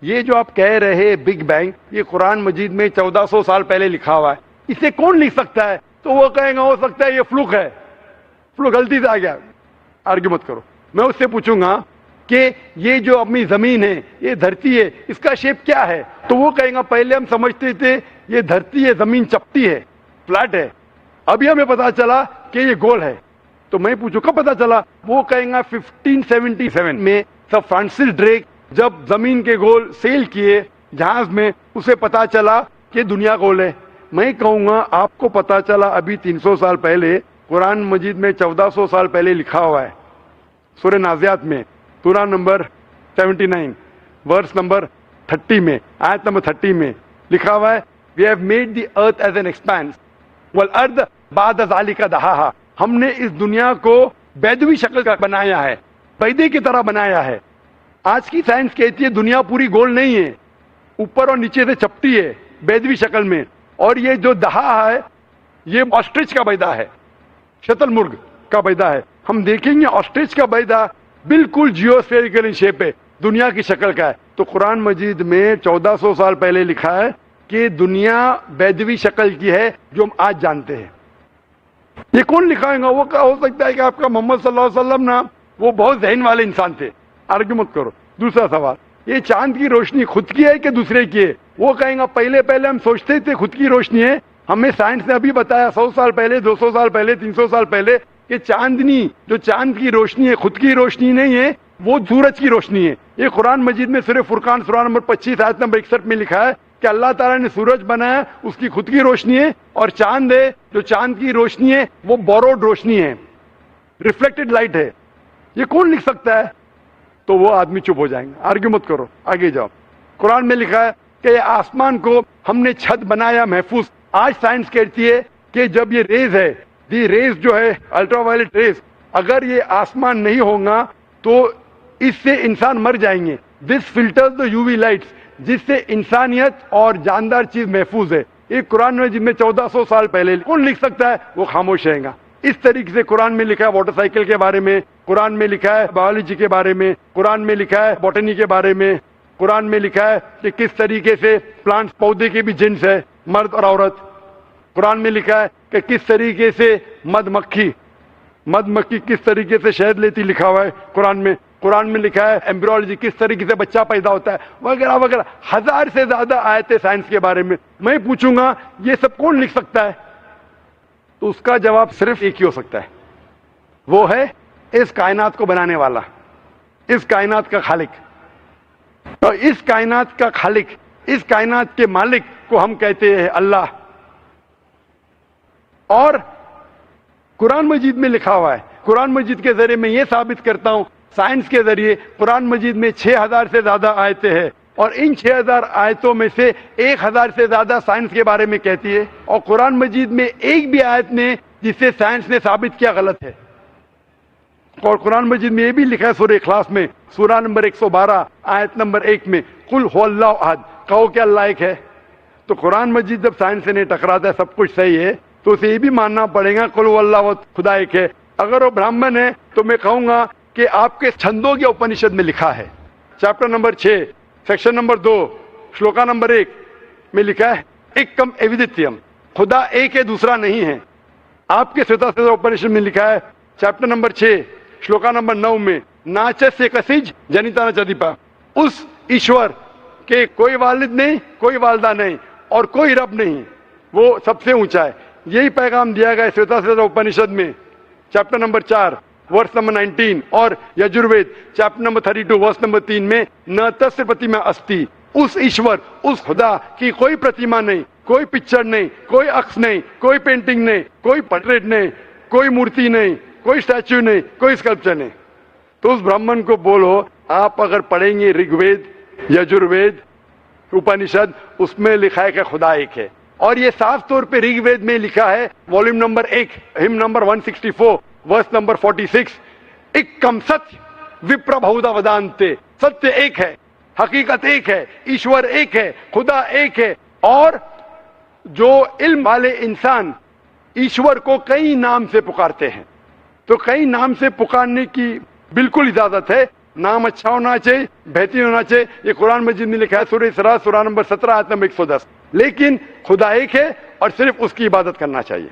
یہ جو آپ کہہ رہے بگ بینگ, یہ قرآن مجید میں 1400 سال پہلے لکھا ہوا ہے. اسے کون لکھ سکتا ہے؟ تو وہ کہیں گا ہو سکتا ہے یہ فلوک ہے, فلوک غلطی سے آ گیا. آرگیو مت کرو. میں اس سے پوچھوں گا کہ یہ جو اپنی زمین ہے, یہ دھرتی ہے, اس کا شیپ کیا ہے؟ تو وہ کہیں گا پہلے ہم سمجھتے تھے یہ دھرتی ہے, زمین چپٹی ہے, فلیٹ ہے, ابھی ہمیں پتا چلا کہ یہ گول ہے. تو میں پوچھوں کب پتا چلا؟ وہ کہیں گا 1577 میں سر فرانسس ڈریک جب زمین کے گول سیل کیے جہاز میں, اسے پتا چلا کہ دنیا گول ہے. میں کہوں گا آپ کو پتا چلا ابھی 300 سال پہلے, قرآن مجید میں 1400 سال پہلے لکھا ہوا ہے, سورہ نازعات میں, سورہ نمبر 79 ورس نمبر 30 میں, آیت نمبر 30 میں لکھا ہوا ہے we have made the earth as an expanse والارض بعد ذلك دحاها, ہم نے اس دنیا کو بیدوی شکل کا بنایا ہے, بیدے کی طرح بنایا ہے. آج کی سائنس کہتی ہے دنیا پوری گول نہیں ہے, اوپر اور نیچے سے چپٹی ہے بیدوی شکل میں, اور یہ جو دہا ہے یہ آسٹرچ کا بیدا ہے, شتل مرغ کا بیدا ہے. ہم دیکھیں گے آسٹرچ کا بیدا بالکل جیوسفیریکل ان شیپ ہے, دنیا کی شکل کا ہے. تو قرآن مجید میں 1400 سال پہلے لکھا ہے کہ دنیا بیدوی شکل کی ہے جو ہم آج جانتے ہیں. یہ کون لکھائے گا؟ وہ ہو سکتا ہے کہ آپ کا محمد صلی اللہ علیہ وسلم نا وہ بہت ذہن والے انسان تھے. آرگیو مت کرو. دوسرا سوال, یہ چاند کی روشنی خود کی ہے کہ دوسرے کی ہے؟ وہ کہیں گا پہلے ہم سوچتے تھے خود کی روشنی ہے, ہمیں سائنس نے ابھی بتایا 100 سال پہلے, 200 سال پہلے, 300 سال پہلے کہ چاندنی جو چاند کی روشنی ہے خود کی روشنی نہیں ہے, وہ سورج کی روشنی ہے. یہ قرآن مجید میں سورہ فرقان سورہ نمبر 25 آیت نمبر 61 میں لکھا ہے کہ اللہ تعالیٰ نے سورج بنایا, اس کی خود کی روشنی ہے, اور چاند ہے جو چاند کی روشنی ہے وہ بوروڈ روشنی ہے, ریفلیکٹڈ لائٹ ہے. یہ کون لکھ سکتا ہے؟ تو وہ آدمی چپ ہو جائیں گے. آرگیو مت کرو, آگے جاؤ. قرآن میں لکھا ہے کہ یہ آسمان کو ہم نے چھت بنایا محفوظ. آج سائنس کہتی ہے کہ جب یہ ریز ہے, دی ریز جو ہے الٹرا وائلٹ ریز, اگر یہ آسمان نہیں ہوگا تو اس سے انسان مر جائیں گے. دس فلٹرز دا یو وی لائٹس, جس سے انسانیت اور جاندار چیز محفوظ ہے. یہ قرآن میں جن میں 1400 سال پہلے کون لکھ سکتا ہے؟ وہ خاموش رہے گا. اس طریقے سے قرآن میں لکھا ہے واٹر سائیکل کے بارے میں, قرآن میں لکھا ہے بایولوجی کے بارے میں, قرآن میں لکھا ہے بوٹنی کے بارے میں, قرآن میں لکھا ہے کہ کس طریقے سے پلانٹس پودے کے بھی جنس ہے, مرد اور عورت. قرآن میں لکھا ہے کہ کس طریقے سے مد مکھی کس طریقے سے شہد لیتی, لکھا ہوا ہے قرآن میں. قرآن میں لکھا ہے ایمبریولوجی کس طریقے سے بچہ پیدا ہوتا ہے, وغیرہ وغیرہ. 1000 سے زیادہ آیتیں سائنس کے بارے میں. میں پوچھوں گا یہ سب کون لکھ سکتا ہے؟ تو اس کا جواب صرف ایک ہی ہو سکتا ہے, وہ ہے اس کائنات کو بنانے والا, اس کائنات کا خالق. اور اس کائنات کا خالق, اس کائنات کے مالک کو ہم کہتے ہیں اللہ. اور قرآن مجید میں لکھا ہوا ہے, قرآن مجید کے ذریعے میں یہ ثابت کرتا ہوں, سائنس کے ذریعے قرآن مجید میں 6000 سے زیادہ آیتیں ہیں, اور ان 6000 آیتوں میں سے 1000 سے زیادہ سائنس کے بارے میں کہتی ہے, اور قرآن مجید میں ایک بھی آیت نے جسے سائنس نے ثابت کیا غلط ہے. اور قرآن مجید میں یہ بھی لکھا ہے سورہ اخلاص میں سورہ نمبر 112 آیت نمبر 1 میں قل هو اللہ احد، کہو کہ اللہ ایک ہے. تو قرآن مجید جب سائنس سے نہیں ٹکراتا ہے، سب کچھ صحیح ہے، تو اسے یہ بھی ماننا پڑے گا قل هو اللہ احد، خدا ایک ہے. اگر وہ برہمن ہے تو میں کہوں گا کہ آپ کے چھندوگیہ اپنشد میں لکھا ہے chapter number 6 section number 2 shloka number 1 میں لکھا ہے ایکم ایودتیم، خدا ایک ہے دوسرا نہیں ہے. آپ کے سوتا سوتا اپنشد میں لکھا ہے چیپٹر نمبر 6 شلوکا نمبر 9 میں ناچس کسج جنیتا نچدیپا، اس ایشور کے کوئی والد نہیں، کوئی والدہ نہیں اور کوئی رب نہیں، وہ سب سے اونچا ہے. یہی پیغام دیا گیا سوتا سوتا اپنشد میں چیپٹر نمبر 4 ورس نمبر 19 اور Yajurveda chapter number 32 verse number 3 میں نہ تس پرتیما استی، اس ایشور اس خدا کی کوئی پرتیما نہیں، کوئی پکچر نہیں، کوئی عکس نہیں، کوئی پینٹنگ نہیں، کوئی پورٹریٹ نہیں، کوئی مورتی نہیں، کوئی اسٹیچو نہیں، کوئی اسکلپچر نہیں. تو اس برہمن کو بولو آپ اگر پڑھیں گے رگ وید یجروید اپنشد اس میں لکھا ہے کہ خدا ایک ہے. اور یہ صاف طور پہ رگ وید میں لکھا ہے والیوم نمبر 1 ہم نمبر 164 ورس نمبر 46 ایکم ستیہ وپر بہودا ودانتے، ستیہ ایک ہے، حقیقت ایک ہے، ایشور ایک ہے، خدا ایک ہے. اور جو علم والے انسان ایشور کو کئی نام سے پکارتے ہیں، تو کئی نام سے پکارنے کی بالکل اجازت ہے. نام اچھا ہونا چاہیے، بہترین ہونا چاہیے. یہ قرآن مجید میں لکھا ہے سورہ اسراء سورہ نمبر 17 آیت نمبر 110. لیکن خدا ایک ہے اور صرف اس کی عبادت کرنا چاہیے.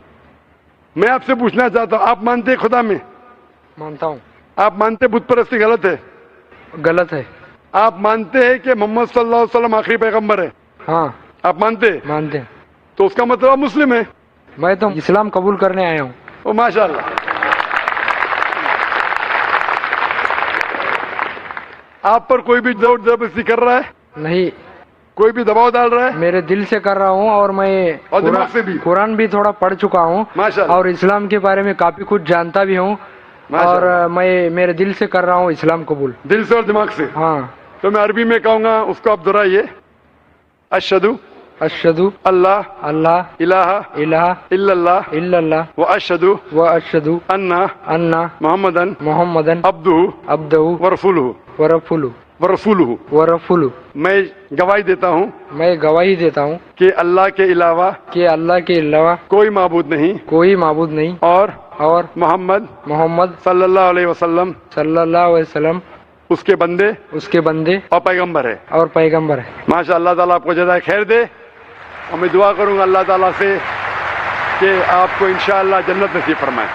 میں آپ سے پوچھنا چاہتا ہوں آپ مانتے ہیں خدا میں؟ مانتا ہوں. آپ مانتے ہیں بت پرستی غلط ہے؟ غلط ہے. آپ مانتے ہیں کہ محمد صلی اللہ علیہ وسلم آخری پیغمبر ہے؟ ہاں. آپ مانتے ہیں؟ مانتے ہیں. تو اس کا مطلب آپ مسلم ہے؟ میں تو اسلام قبول کرنے آیا ہوں. او ماشاء اللہ. آپ پر کوئی بھی زور زبردستی کر رہا ہے؟ نہیں. کوئی بھی دباؤ ڈال رہا ہے؟ میرے دل سے کر رہا ہوں اور میں اور دماغ سے بھی؟ قرآن بھی تھوڑا پڑھ چکا ہوں ماشاءاللہ. اور اسلام کے بارے میں کافی کچھ جانتا بھی ہوں اور میں میرے دل سے کر رہا ہوں اسلام قبول. دل سے اور دماغ سے؟ ہاں. تو میں عربی میں کہوں گا اس کو آپ دہرائیے. اشہدو اشہدو اللہ اللہ الہ الہ الا اللہ الا اللہ و اشہدو و اشہدو ان محمدن محمدن عبدہ عبدہ ورسولہ ورسولہ ورسولہ. ورسولہ. میں گواہی دیتا ہوں میں گواہی دیتا ہوں کہ اللہ کے علاوہ کہ اللہ کے علاوہ کوئی معبود نہیں کوئی معبود نہیں اور محمد صلی اللہ علیہ وسلم صلی اللہ علیہ وسلم اس کے بندے اور پیغمبر ہے. اور پیغمبر ہے. ماشاء اللہ تعالیٰ آپ کو جزائے خیر دے. اور میں دعا کروں گا اللہ تعالیٰ سے کہ آپ کو انشاءاللہ جنت نصیب فرمائے.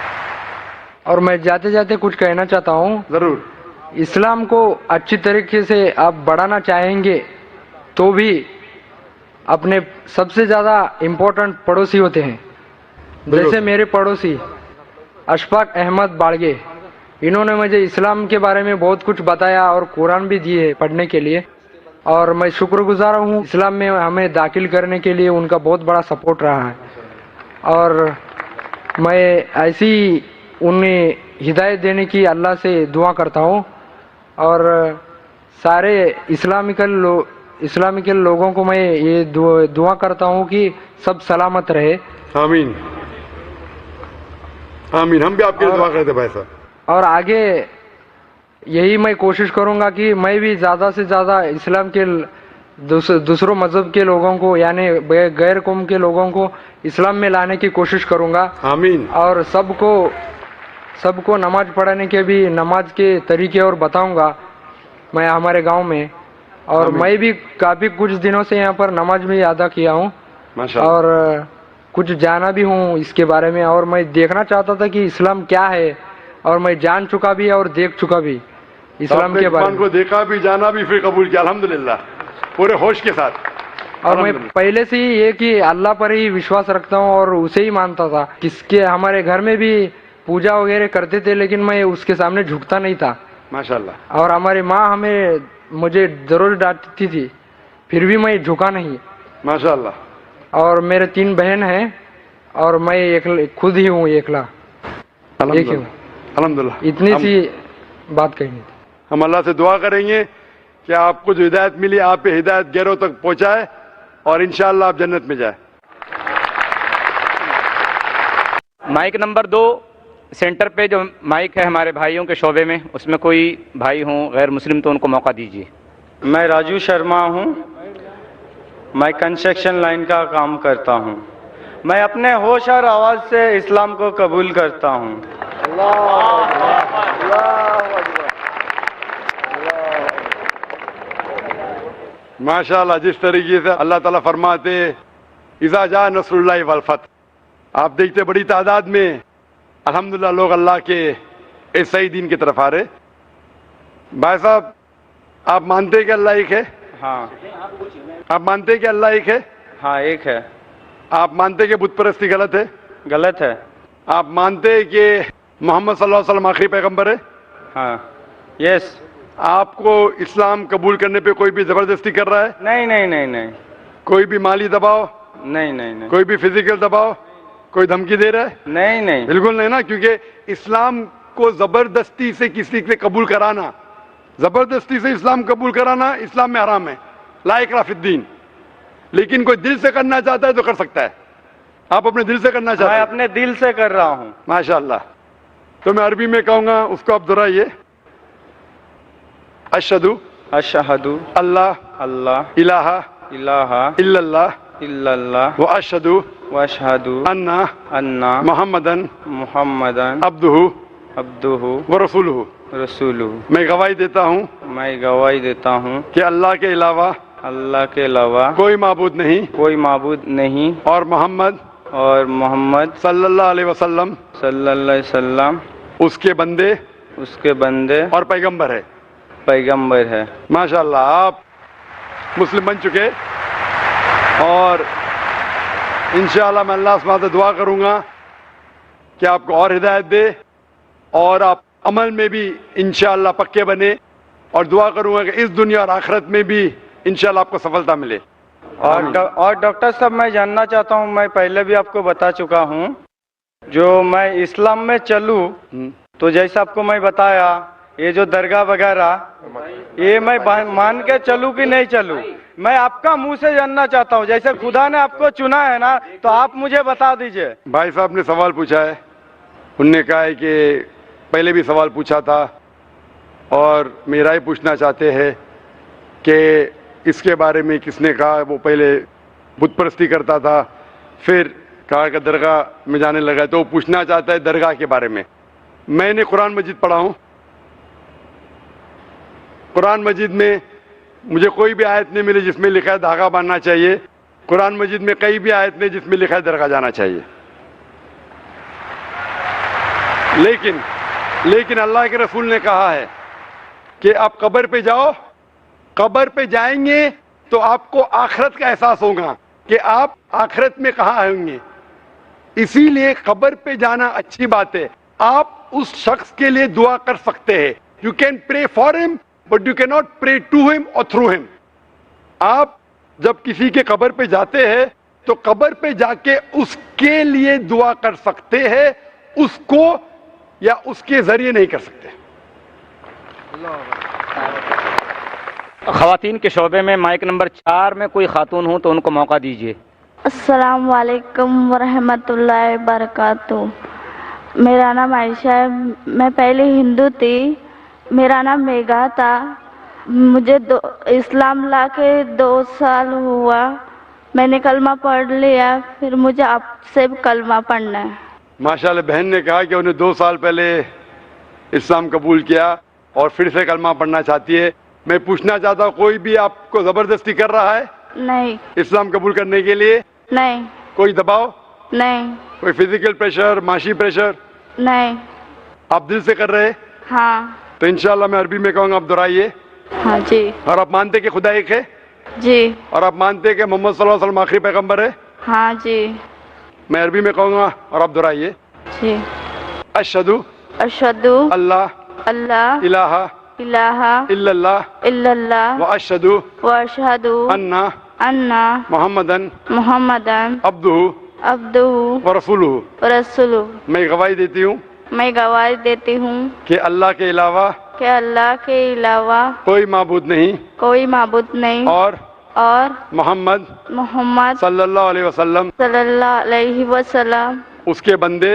اور میں جاتے جاتے کچھ کہنا چاہتا ہوں. ضرور. اسلام کو اچھی طریقے سے آپ بڑھانا چاہیں گے تو بھی اپنے سب سے زیادہ امپورٹنٹ پڑوسی ہوتے ہیں. جیسے میرے پڑوسی اشفاق احمد باڑگے، انہوں نے مجھے اسلام کے بارے میں بہت کچھ بتایا اور قرآن بھی دیے پڑھنے کے لیے اور میں شکر گزار ہوں. اسلام میں ہمیں داخل کرنے کے لیے ان کا بہت بڑا سپورٹ رہا ہے اور میں ایسی انہیں ہدایت دینے کی اللہ سے دعا کرتا ہوں اور سارے اسلامیکل لوگوں کو میں یہ دعا کرتا ہوں کہ سب سلامت رہے. آمین آمین. ہم بھی آپ کے لیے دعا کرتے بھائی صاحب. اور آگے یہی میں کوشش کروں گا کہ میں بھی زیادہ سے زیادہ اسلام کے دوسروں مذہب کے لوگوں کو یعنی غیر قوم کے لوگوں کو اسلام میں لانے کی کوشش کروں گا. آمین. اور سب کو نماز پڑھنے کے بھی نماز کے طریقے اور بتاؤں گا میں ہمارے گاؤں میں. اور میں بھی کافی کچھ دنوں سے یہاں پر نماز بھی ادا کیا ہوں اور کچھ جانا بھی ہوں اس کے بارے میں اور میں دیکھنا چاہتا تھا کہ اسلام کیا ہے اور میں جان چکا بھی اور دیکھ چکا بھی اسلام کے بارے میں. کو دیکھا بھی جانا بھی پھر قبول کیا الحمدللہ پورے ہوش کے ساتھ. اور میں پہلے سے ہی یہ کہ اللہ پر ہی وشواس رکھتا ہوں اور اسے ہی مانتا تھا. کس کے ہمارے گھر میں بھی پوجا وغیرہ کرتے تھے لیکن میں اس کے سامنے جھکتا نہیں تھا ماشاءاللہ. اور ہماری ماں مجھے ضرور ڈانٹتی تھی پھر بھی میں جھکا نہیں ماشاءاللہ. اور میرے 3 بہن ہیں اور میں خود ہی ہوں اکیلا. الحمدللہ. اتنی سی بات کہنی تھی. ہم اللہ سے دعا کریں گے کہ آپ کو جو ہدایت ملی آپ پہ ہدایت غیروں تک پہنچائے اور انشاءاللہ آپ جنت میں جائیں. مائک نمبر 2 سینٹر پہ جو مائک ہے ہمارے بھائیوں کے شعبے میں، اس میں کوئی بھائی ہوں غیر مسلم تو ان کو موقع دیجیے. میں راجو شرما ہوں. میں کنسٹرکشن لائن کا کام کرتا ہوں. میں اپنے ہوش اور آواز سے اسلام کو قبول کرتا ہوں. ماشاء اللہ. جس طریقے سے اللہ تعالیٰ فرماتے اذا جاء نصر اللہ والفتح، آپ دیکھتے بڑی تعداد میں الحمدللہ لوگ اللہ کے اس صحیح دین کی طرف آ رہے. بھائی صاحب، آپ مانتے ہیں کہ اللہ ایک ہے؟ ہاں. آپ مانتے ہیں کہ اللہ ایک ہے؟ ہاں ایک ہے. آپ مانتے ہیں کہ بت پرستی غلط ہے؟ غلط ہے. آپ مانتے ہیں کہ محمد صلی اللہ علیہ وسلم آخری پیغمبر ہے؟ ہاں. یس. آپ کو اسلام قبول کرنے پہ کوئی بھی زبردستی کر رہا ہے؟ نہیں نہیں نہیں نہیں. کوئی بھی مالی دباؤ؟ نہیں نہیں نہیں. کوئی بھی فزیکل دباؤ؟ کوئی دھمکی دے رہا ہے؟ نہیں نہیں. بالکل نہیں نا، کیونکہ اسلام کو زبردستی سے کسی سے قبول کرانا، زبردستی سے اسلام قبول کرانا اسلام میں حرام ہے. لا اکراہ فی الدین. لیکن کوئی دل سے کرنا چاہتا ہے تو کر سکتا ہے. آپ اپنے دل سے کرنا چاہتے میں ہیں؟ اپنے دل سے کر رہا ہوں. ماشاء اللہ. تو میں عربی میں کہوں گا، اس کو آپ دہرائیے. اشہدو اشہدو اللہ اللہ الہ الہ الا اللہ الا اللہ واشہدو واشہدو ان ان محمدن محمدن عبدہ عبدہ ورسولہ. رسولہ. میں گواہی دیتا ہوں میں گواہی دیتا ہوں کہ اللہ کے علاوہ اللہ کے علاوہ کوئی معبود نہیں کوئی معبود نہیں اور محمد اور محمد صلی اللہ علیہ وسلم صلی اللہ علیہ وسلم اس کے بندے اس کے بندے اور پیغمبر ہے. پیغمبر ہے. ماشاء اللہ. آپ مسلم بن چکے، اور انشاءاللہ میں اللہ سبحانہ سے دعا کروں گا کہ آپ کو اور ہدایت دے اور آپ عمل میں بھی انشاءاللہ پکے بنے، اور دعا کروں گا کہ اس دنیا اور آخرت میں بھی انشاءاللہ آپ کو سفلتا ملے. اور ڈاکٹر صاحب، میں جاننا چاہتا ہوں، میں پہلے بھی آپ کو بتا چکا ہوں، جو میں اسلام میں چلوں تو جیسا آپ کو میں بتایا، یہ جو درگاہ وغیرہ یہ میں مان کے چلوں کہ نہیں چلوں، میں آپ کا منہ سے جاننا چاہتا ہوں. جیسے خدا نے آپ کو چنا ہے نا، تو آپ مجھے بتا دیجئے. بھائی صاحب نے سوال پوچھا ہے، انہوں نے کہا ہے کہ پہلے بھی سوال پوچھا تھا اور میرا ہی پوچھنا چاہتے ہیں کہ اس کے بارے میں کس نے کہا. وہ پہلے بت پرستی کرتا تھا، پھر کہا کہ درگاہ میں جانے لگا، تو وہ پوچھنا چاہتا ہے درگاہ کے بارے میں. میں نے قرآن مجید پڑھا ہوں. قرآن مجید میں مجھے کوئی بھی آیت نہیں ملی جس میں لکھا ہے دھاگا باندھنا چاہیے. قرآن مجید میں کئی بھی آیت نہیں جس میں لکھا ہے درگاہ جانا چاہیے. لیکن اللہ کے رسول نے کہا ہے کہ آپ قبر پہ جاؤ، قبر پہ جائیں گے تو آپ کو آخرت کا احساس ہوگا کہ آپ آخرت میں کہاں ہوں گے. اسی لیے قبر پہ جانا اچھی بات ہے. آپ اس شخص کے لیے دعا کر سکتے ہیں. یو کین پرے فار ہم بٹ یو کی ناٹ پرے ٹو ہم اور تھرو ہم. آپ جب کسی کے قبر پہ جاتے ہیں تو قبر پہ جا کے اس کے لیے دعا کر سکتے ہیں، اس کو یا اس کے ذریعے نہیں کر سکتے. خواتین کے شعبے میں مائک نمبر 4 میں کوئی خاتون ہوں تو ان کو موقع دیجیے. السلام علیکم ورحمۃ اللہ وبرکاتہ. میرا نام عائشہ ہے. میں پہلے ہندو تھی. میرا نام میگا تھا. مجھے اسلام لا کے 2 سال ہوا. میں نے کلمہ پڑھ لیا، پھر مجھے آپ سے کلمہ پڑھنا ہے. ماشاءاللہ. بہن نے کہا کہ انہیں 2 سال پہلے اسلام قبول کیا اور پھر سے کلمہ پڑھنا چاہتی ہے. میں پوچھنا چاہتا ہوں، کوئی بھی آپ کو زبردستی کر رہا ہے نہیں. اسلام قبول کرنے کے لیے؟ نہیں. کوئی دباؤ؟ نہیں. کوئی فزیکل پریشر، معاشی پریشر؟ نہیں. آپ دل سے کر رہے؟ ہاں. تو انشاءاللہ میں عربی میں کہوں گا، آپ دہرائیے. ہاں جی. اور آپ مانتے کہ خدا ایک ہے؟ جی. اور آپ مانتے کہ محمد صلی اللہ علیہ وسلم آخری پیغمبر ہے؟ ہاں جی. میں عربی میں کہوں گا اور آپ دہرائیے. جی. اشہدو اشہدو اللہ اللہ الہ الہ الا اللہ الا اللہ واشہدو واشہدو ان ان محمدن محمدن عبدہ عبدہ ورسولہ. رسولہ. میں گواہی دیتی ہوں میں گواہی دیتی ہوں کہ اللہ کے علاوہ کہ اللہ کے علاوہ کوئی معبود نہیں کوئی معبود نہیں اور اور محمد محمد صلی اللہ علیہ وسلم صلی اللہ علیہ وسلم اس کے بندے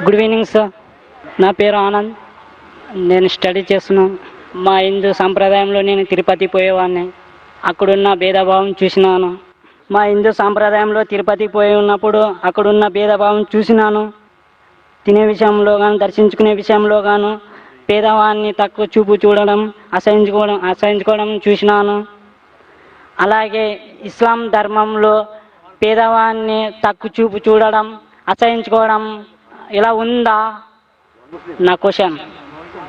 గుడ్ ఈవినింగ్ సార్, నా పేరు ఆనంద్, నేను స్టడీ చేస్తున్నాను. మా హిందూ సాంప్రదాయంలో నేను తిరుపతి పోయేవాడిని, అక్కడున్న భేదభావం చూసినాను. మా హిందూ సాంప్రదాయంలో తిరుపతి పోయి ఉన్నప్పుడు అక్కడున్న భేదభావం చూసినాను. తినే విషయంలో కానీ దర్శించుకునే విషయంలో గాను పేదవాన్ని తక్కువ చూపు చూడడం, అసహించుకోవడం చూసినాను. అలాగే ఇస్లాం ధర్మంలో పేదవాన్ని తక్కువ చూపు చూడడం, అసహించుకోవడం ఇలా ఉందా? నా question.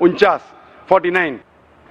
49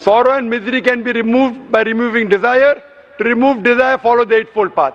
Sorrow and misery can be removed by removing desire. To remove desire, follow the eightfold path.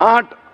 8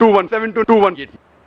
217 to 218,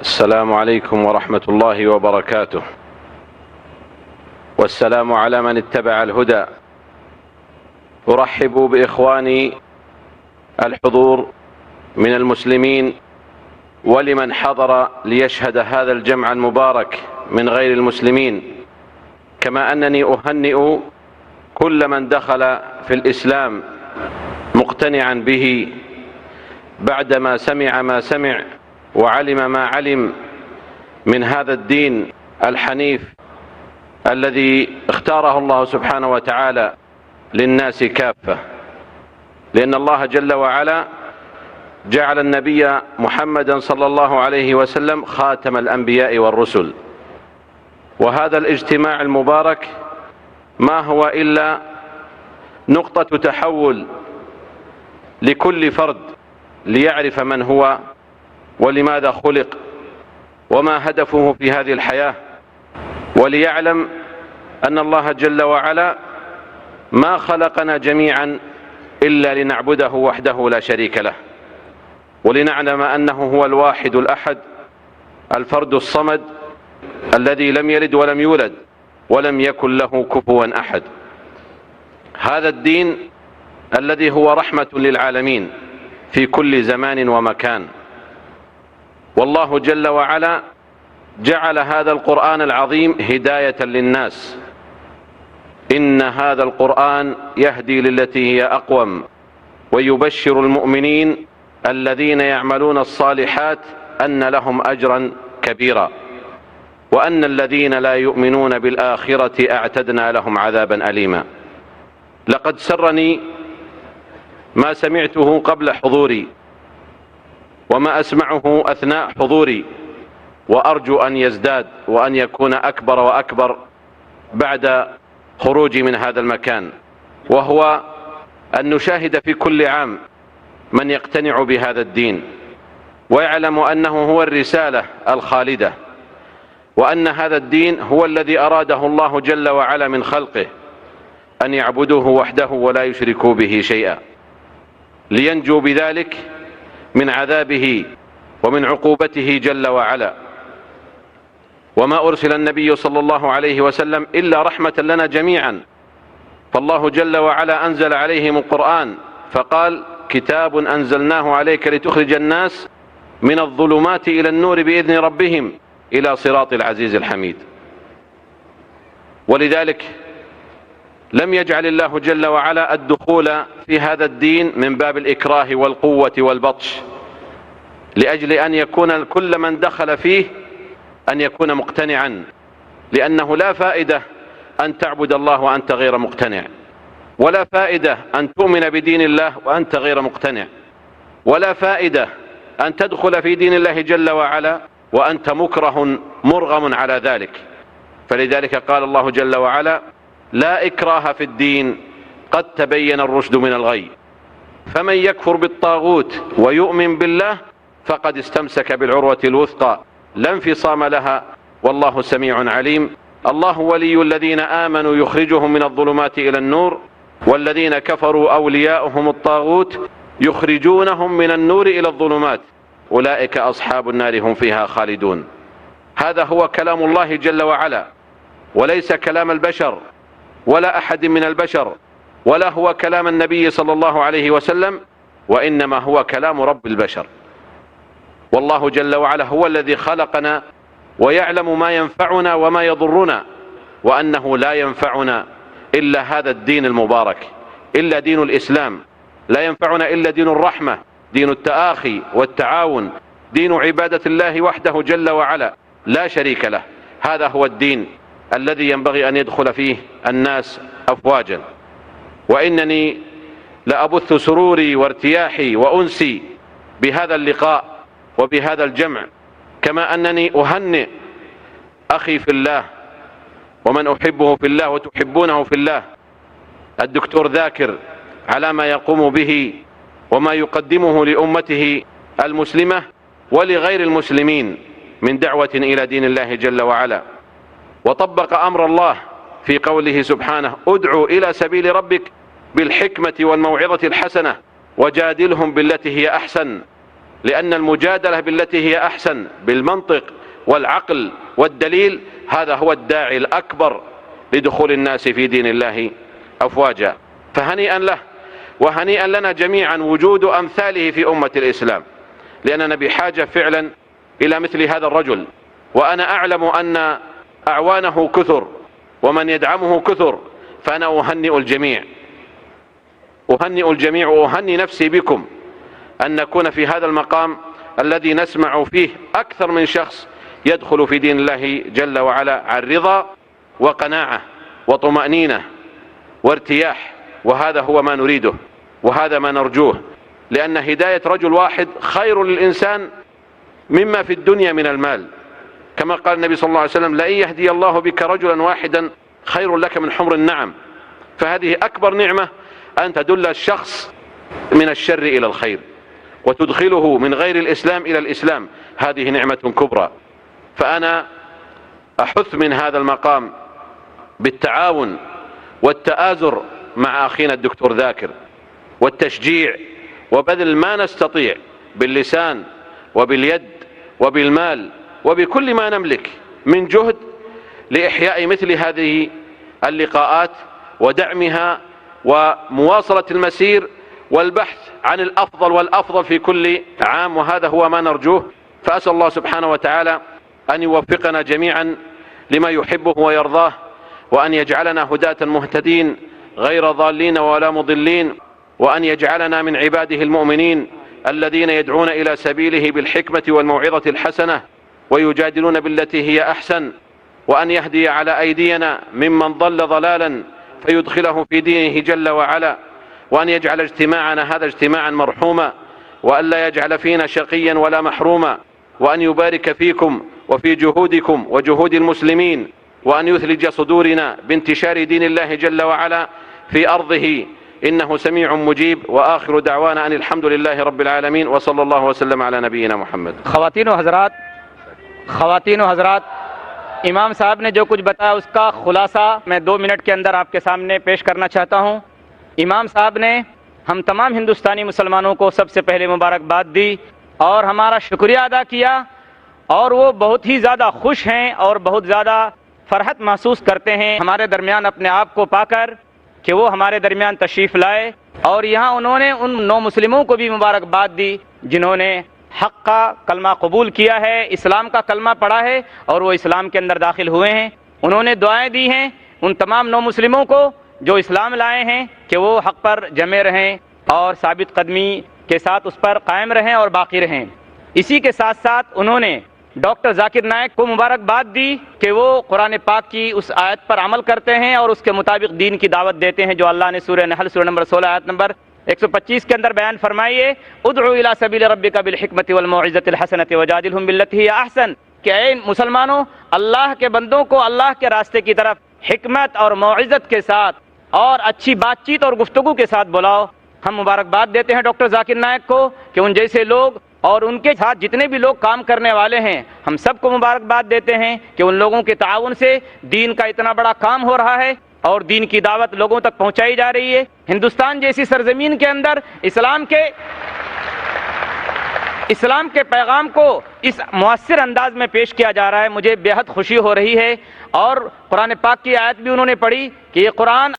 السلام عليكم ورحمة الله وبركاته، والسلام على من اتبع الهدى. أرحب بإخواني الحضور من المسلمين ولمن حضر ليشهد هذا الجمع المبارك من غير المسلمين، كما أنني أهنئ كل من دخل في الإسلام مقتنعا به بعدما سمع ما سمع وعلم ما علم من هذا الدين الحنيف الذي اختاره الله سبحانه وتعالى للناس كافة، لأن الله جل وعلا جعل النبي محمدا صلى الله عليه وسلم خاتم الأنبياء والرسل. وهذا الاجتماع المبارك ما هو إلا نقطة تحول لكل فرد ليعرف من هو ولماذا خلق وما هدفه في هذه الحياة، وليعلم أن الله جل وعلا ما خلقنا جميعا إلا لنعبده وحده لا شريك له، ولنعلم أنه هو الواحد الأحد الفرد الصمد الذي لم يلد ولم يولد ولم يكن له كفوا أحد. هذا الدين الذي هو رحمة للعالمين في كل زمان ومكان، والله جل وعلا جعل هذا القرآن العظيم هداية للناس. إن هذا القرآن يهدي للتي هي أقوم ويبشر المؤمنين الذين يعملون الصالحات أن لهم أجرا كبيرا، وأن الذين لا يؤمنون بالآخرة أعتدنا لهم عذابا أليما. لقد سرني ما سمعته قبل حضوري وما أسمعه أثناء حضوري، وأرجو أن يزداد وأن يكون أكبر وأكبر بعد خروجي من هذا المكان، وهو أن نشاهد في كل عام من يقتنع بهذا الدين ويعلم أنه هو الرسالة الخالدة، وأن هذا الدين هو الذي أراده الله جل وعلا من خلقه أن يعبدوه وحده ولا يشركوا به شيئا، لينجوا بذلك من عذابه ومن عقوبته جل وعلا. وما أرسل النبي صلى الله عليه وسلم إلا رحمة لنا جميعا، فالله جل وعلا أنزل عليهم القرآن فقال كتاب أنزلناه عليك لتخرج الناس من الظلمات إلى النور بإذن ربهم إلى صراط العزيز الحميد. ولذلك لم يجعل الله جل وعلا الدخول في هذا الدين من باب الإكراه والقوة والبطش، لأجل أن يكون كل من دخل فيه أن يكون مقتنعا، لأنه لا فائدة أن تعبد الله وأنت غير مقتنع، ولا فائدة أن تؤمن بدين الله وأنت غير مقتنع، ولا فائدة أن تدخل في دين الله جل وعلا وأنت مكره مرغم على ذلك. فلذلك قال الله جل وعلا: لا إكراه في الدين قد تبين الرشد من الغي، فمن يكفر بالطاغوت ويؤمن بالله فقد استمسك بالعروة الوثقى لا انفصام لها والله سميع عليم. الله ولي الذين آمنوا يخرجهم من الظلمات إلى النور، والذين كفروا أولياؤهم الطاغوت يخرجونهم من النور إلى الظلمات أولئك أصحاب النار هم فيها خالدون. هذا هو كلام الله جل وعلا، وليس كلام البشر ولا أحد من البشر، ولا هو كلام النبي صلى الله عليه وسلم، وإنما هو كلام رب البشر. والله جل وعلا هو الذي خلقنا ويعلم ما ينفعنا وما يضرنا، وأنه لا ينفعنا إلا هذا الدين المبارك، إلا دين الإسلام، لا ينفعنا إلا دين الرحمة، دين التآخي والتعاون، دين عبادة الله وحده جل وعلا لا شريك له. هذا هو الدين الذي ينبغي أن يدخل فيه الناس أفواجا. وإنني لأبث سروري وارتياحي وأنسي بهذا اللقاء وبهذا الجمع، كما أنني أهنئ أخي في الله ومن أحبه في الله وتحبونه في الله الدكتور ذاكر على ما يقوم به وما يقدمه لأمته المسلمة ولغير المسلمين من دعوة إلى دين الله جل وعلا، وطبق أمر الله في قوله سبحانه: ادعوا إلى سبيل ربك بالحكمة والموعظة الحسنة وجادلهم بالتي هي أحسن، لأن المجادلة بالتي هي أحسن بالمنطق والعقل والدليل هذا هو الداعي الأكبر لدخول الناس في دين الله أفواجا. فهنيئا له وهنيئا لنا جميعا وجود أمثاله في أمة الإسلام، لأننا بحاجة فعلا إلى مثل هذا الرجل. وأنا أعلم أن أعوانه كثر ومن يدعمه كثر، فأنا أهنئ الجميع، أهنئ الجميع وأهنئ نفسي بكم أن نكون في هذا المقام الذي نسمع فيه أكثر من شخص يدخل في دين الله جل وعلا عن رضا وقناعة وطمأنينة وارتياح، وهذا هو ما نريده وهذا ما نرجوه، لأن هداية رجل واحد خير للإنسان مما في الدنيا من المال، كما قال النبي صلى الله عليه وسلم: لئن يهدي الله بك رجلا واحدا خير لك من حمر النعم. فهذه أكبر نعمة أن تدل الشخص من الشر إلى الخير وتدخله من غير الإسلام إلى الإسلام، هذه نعمة كبرى. فأنا أحث من هذا المقام بالتعاون والتآزر مع أخينا الدكتور ذاكر، والتشجيع وبذل ما نستطيع باللسان وباليد وبالمال وبكل ما نملك من جهد لإحياء مثل هذه اللقاءات ودعمها ومواصلة المسير والبحث عن الأفضل والأفضل في كل عام، وهذا هو ما نرجوه. فأسأل الله سبحانه وتعالى أن يوفقنا جميعا لما يحبه ويرضاه، وأن يجعلنا هداة مهتدين غير ضالين ولا مضلين، وأن يجعلنا من عباده المؤمنين الذين يدعون إلى سبيله بالحكمة والموعظة الحسنة ويجادلون بالتي هي أحسن، وأن يهدي على أيدينا ممن ضل ضلالا فيدخله في دينه جل وعلا، وأن يجعل اجتماعنا هذا اجتماعا مرحوما، وأن لا يجعل فينا شقيا ولا محروما، وأن يبارك فيكم وفي جهودكم وجهود المسلمين، وأن يثلج صدورنا بانتشار دين الله جل وعلا في أرضه، إنه سميع مجيب. وآخر دعوانا أن الحمد لله رب العالمين، وصلى الله وسلم على نبينا محمد. خواتین و حضرات، امام صاحب نے جو کچھ بتایا اس کا خلاصہ میں 2 منٹ کے اندر آپ کے سامنے پیش کرنا چاہتا ہوں۔ امام صاحب نے ہم تمام ہندوستانی مسلمانوں کو سب سے پہلے مبارکباد دی اور ہمارا شکریہ ادا کیا، اور وہ بہت ہی زیادہ خوش ہیں اور بہت زیادہ فرحت محسوس کرتے ہیں ہمارے درمیان اپنے آپ کو پا کر کہ وہ ہمارے درمیان تشریف لائے، اور یہاں انہوں نے ان 9 مسلموں کو بھی مبارکباد دی جنہوں نے حق کا کلمہ قبول کیا ہے، اسلام کا کلمہ پڑھا ہے اور وہ اسلام کے اندر داخل ہوئے ہیں۔ انہوں نے دعائیں دی ہیں ان تمام 9 مسلموں کو جو اسلام لائے ہیں کہ وہ حق پر جمے رہیں اور ثابت قدمی کے ساتھ اس پر قائم رہیں اور باقی رہیں۔ اسی کے ساتھ ساتھ انہوں نے ڈاکٹر ذاکر نائک کو مبارکباد دی کہ وہ قرآن پاک کی اس آیت پر عمل کرتے ہیں اور اس کے مطابق دین کی دعوت دیتے ہیں جو اللہ نے سورہ نحل سورہ نمبر 16 آیت نمبر 125 کے اندر بیان فرمائی ہے، ادعو الی سبیل ربک بالحکمت والموعظۃ الحسنۃ وجادلھم باللتی ہی احسن، کہ اے مسلمانوں اللہ کے بندوں کو اللہ کے راستے کی طرف حکمت اور موعظت کے ساتھ اور اچھی بات چیت اور گفتگو کے ساتھ بلاؤ۔ ہم مبارکباد دیتے ہیں ڈاکٹر ذاکر نائک کو کہ ان جیسے لوگ اور ان کے ساتھ جتنے بھی لوگ کام کرنے والے ہیں ہم سب کو مبارکباد دیتے ہیں کہ ان لوگوں کے تعاون سے دین کا اتنا بڑا کام ہو رہا ہے اور دین کی دعوت لوگوں تک پہنچائی جا رہی ہے۔ ہندوستان جیسی سرزمین کے اندر اسلام کے پیغام کو اس مؤثر انداز میں پیش کیا جا رہا ہے، مجھے بے حد خوشی ہو رہی ہے۔ اور قرآن پاک کی آیت بھی انہوں نے پڑھی کہ یہ قرآن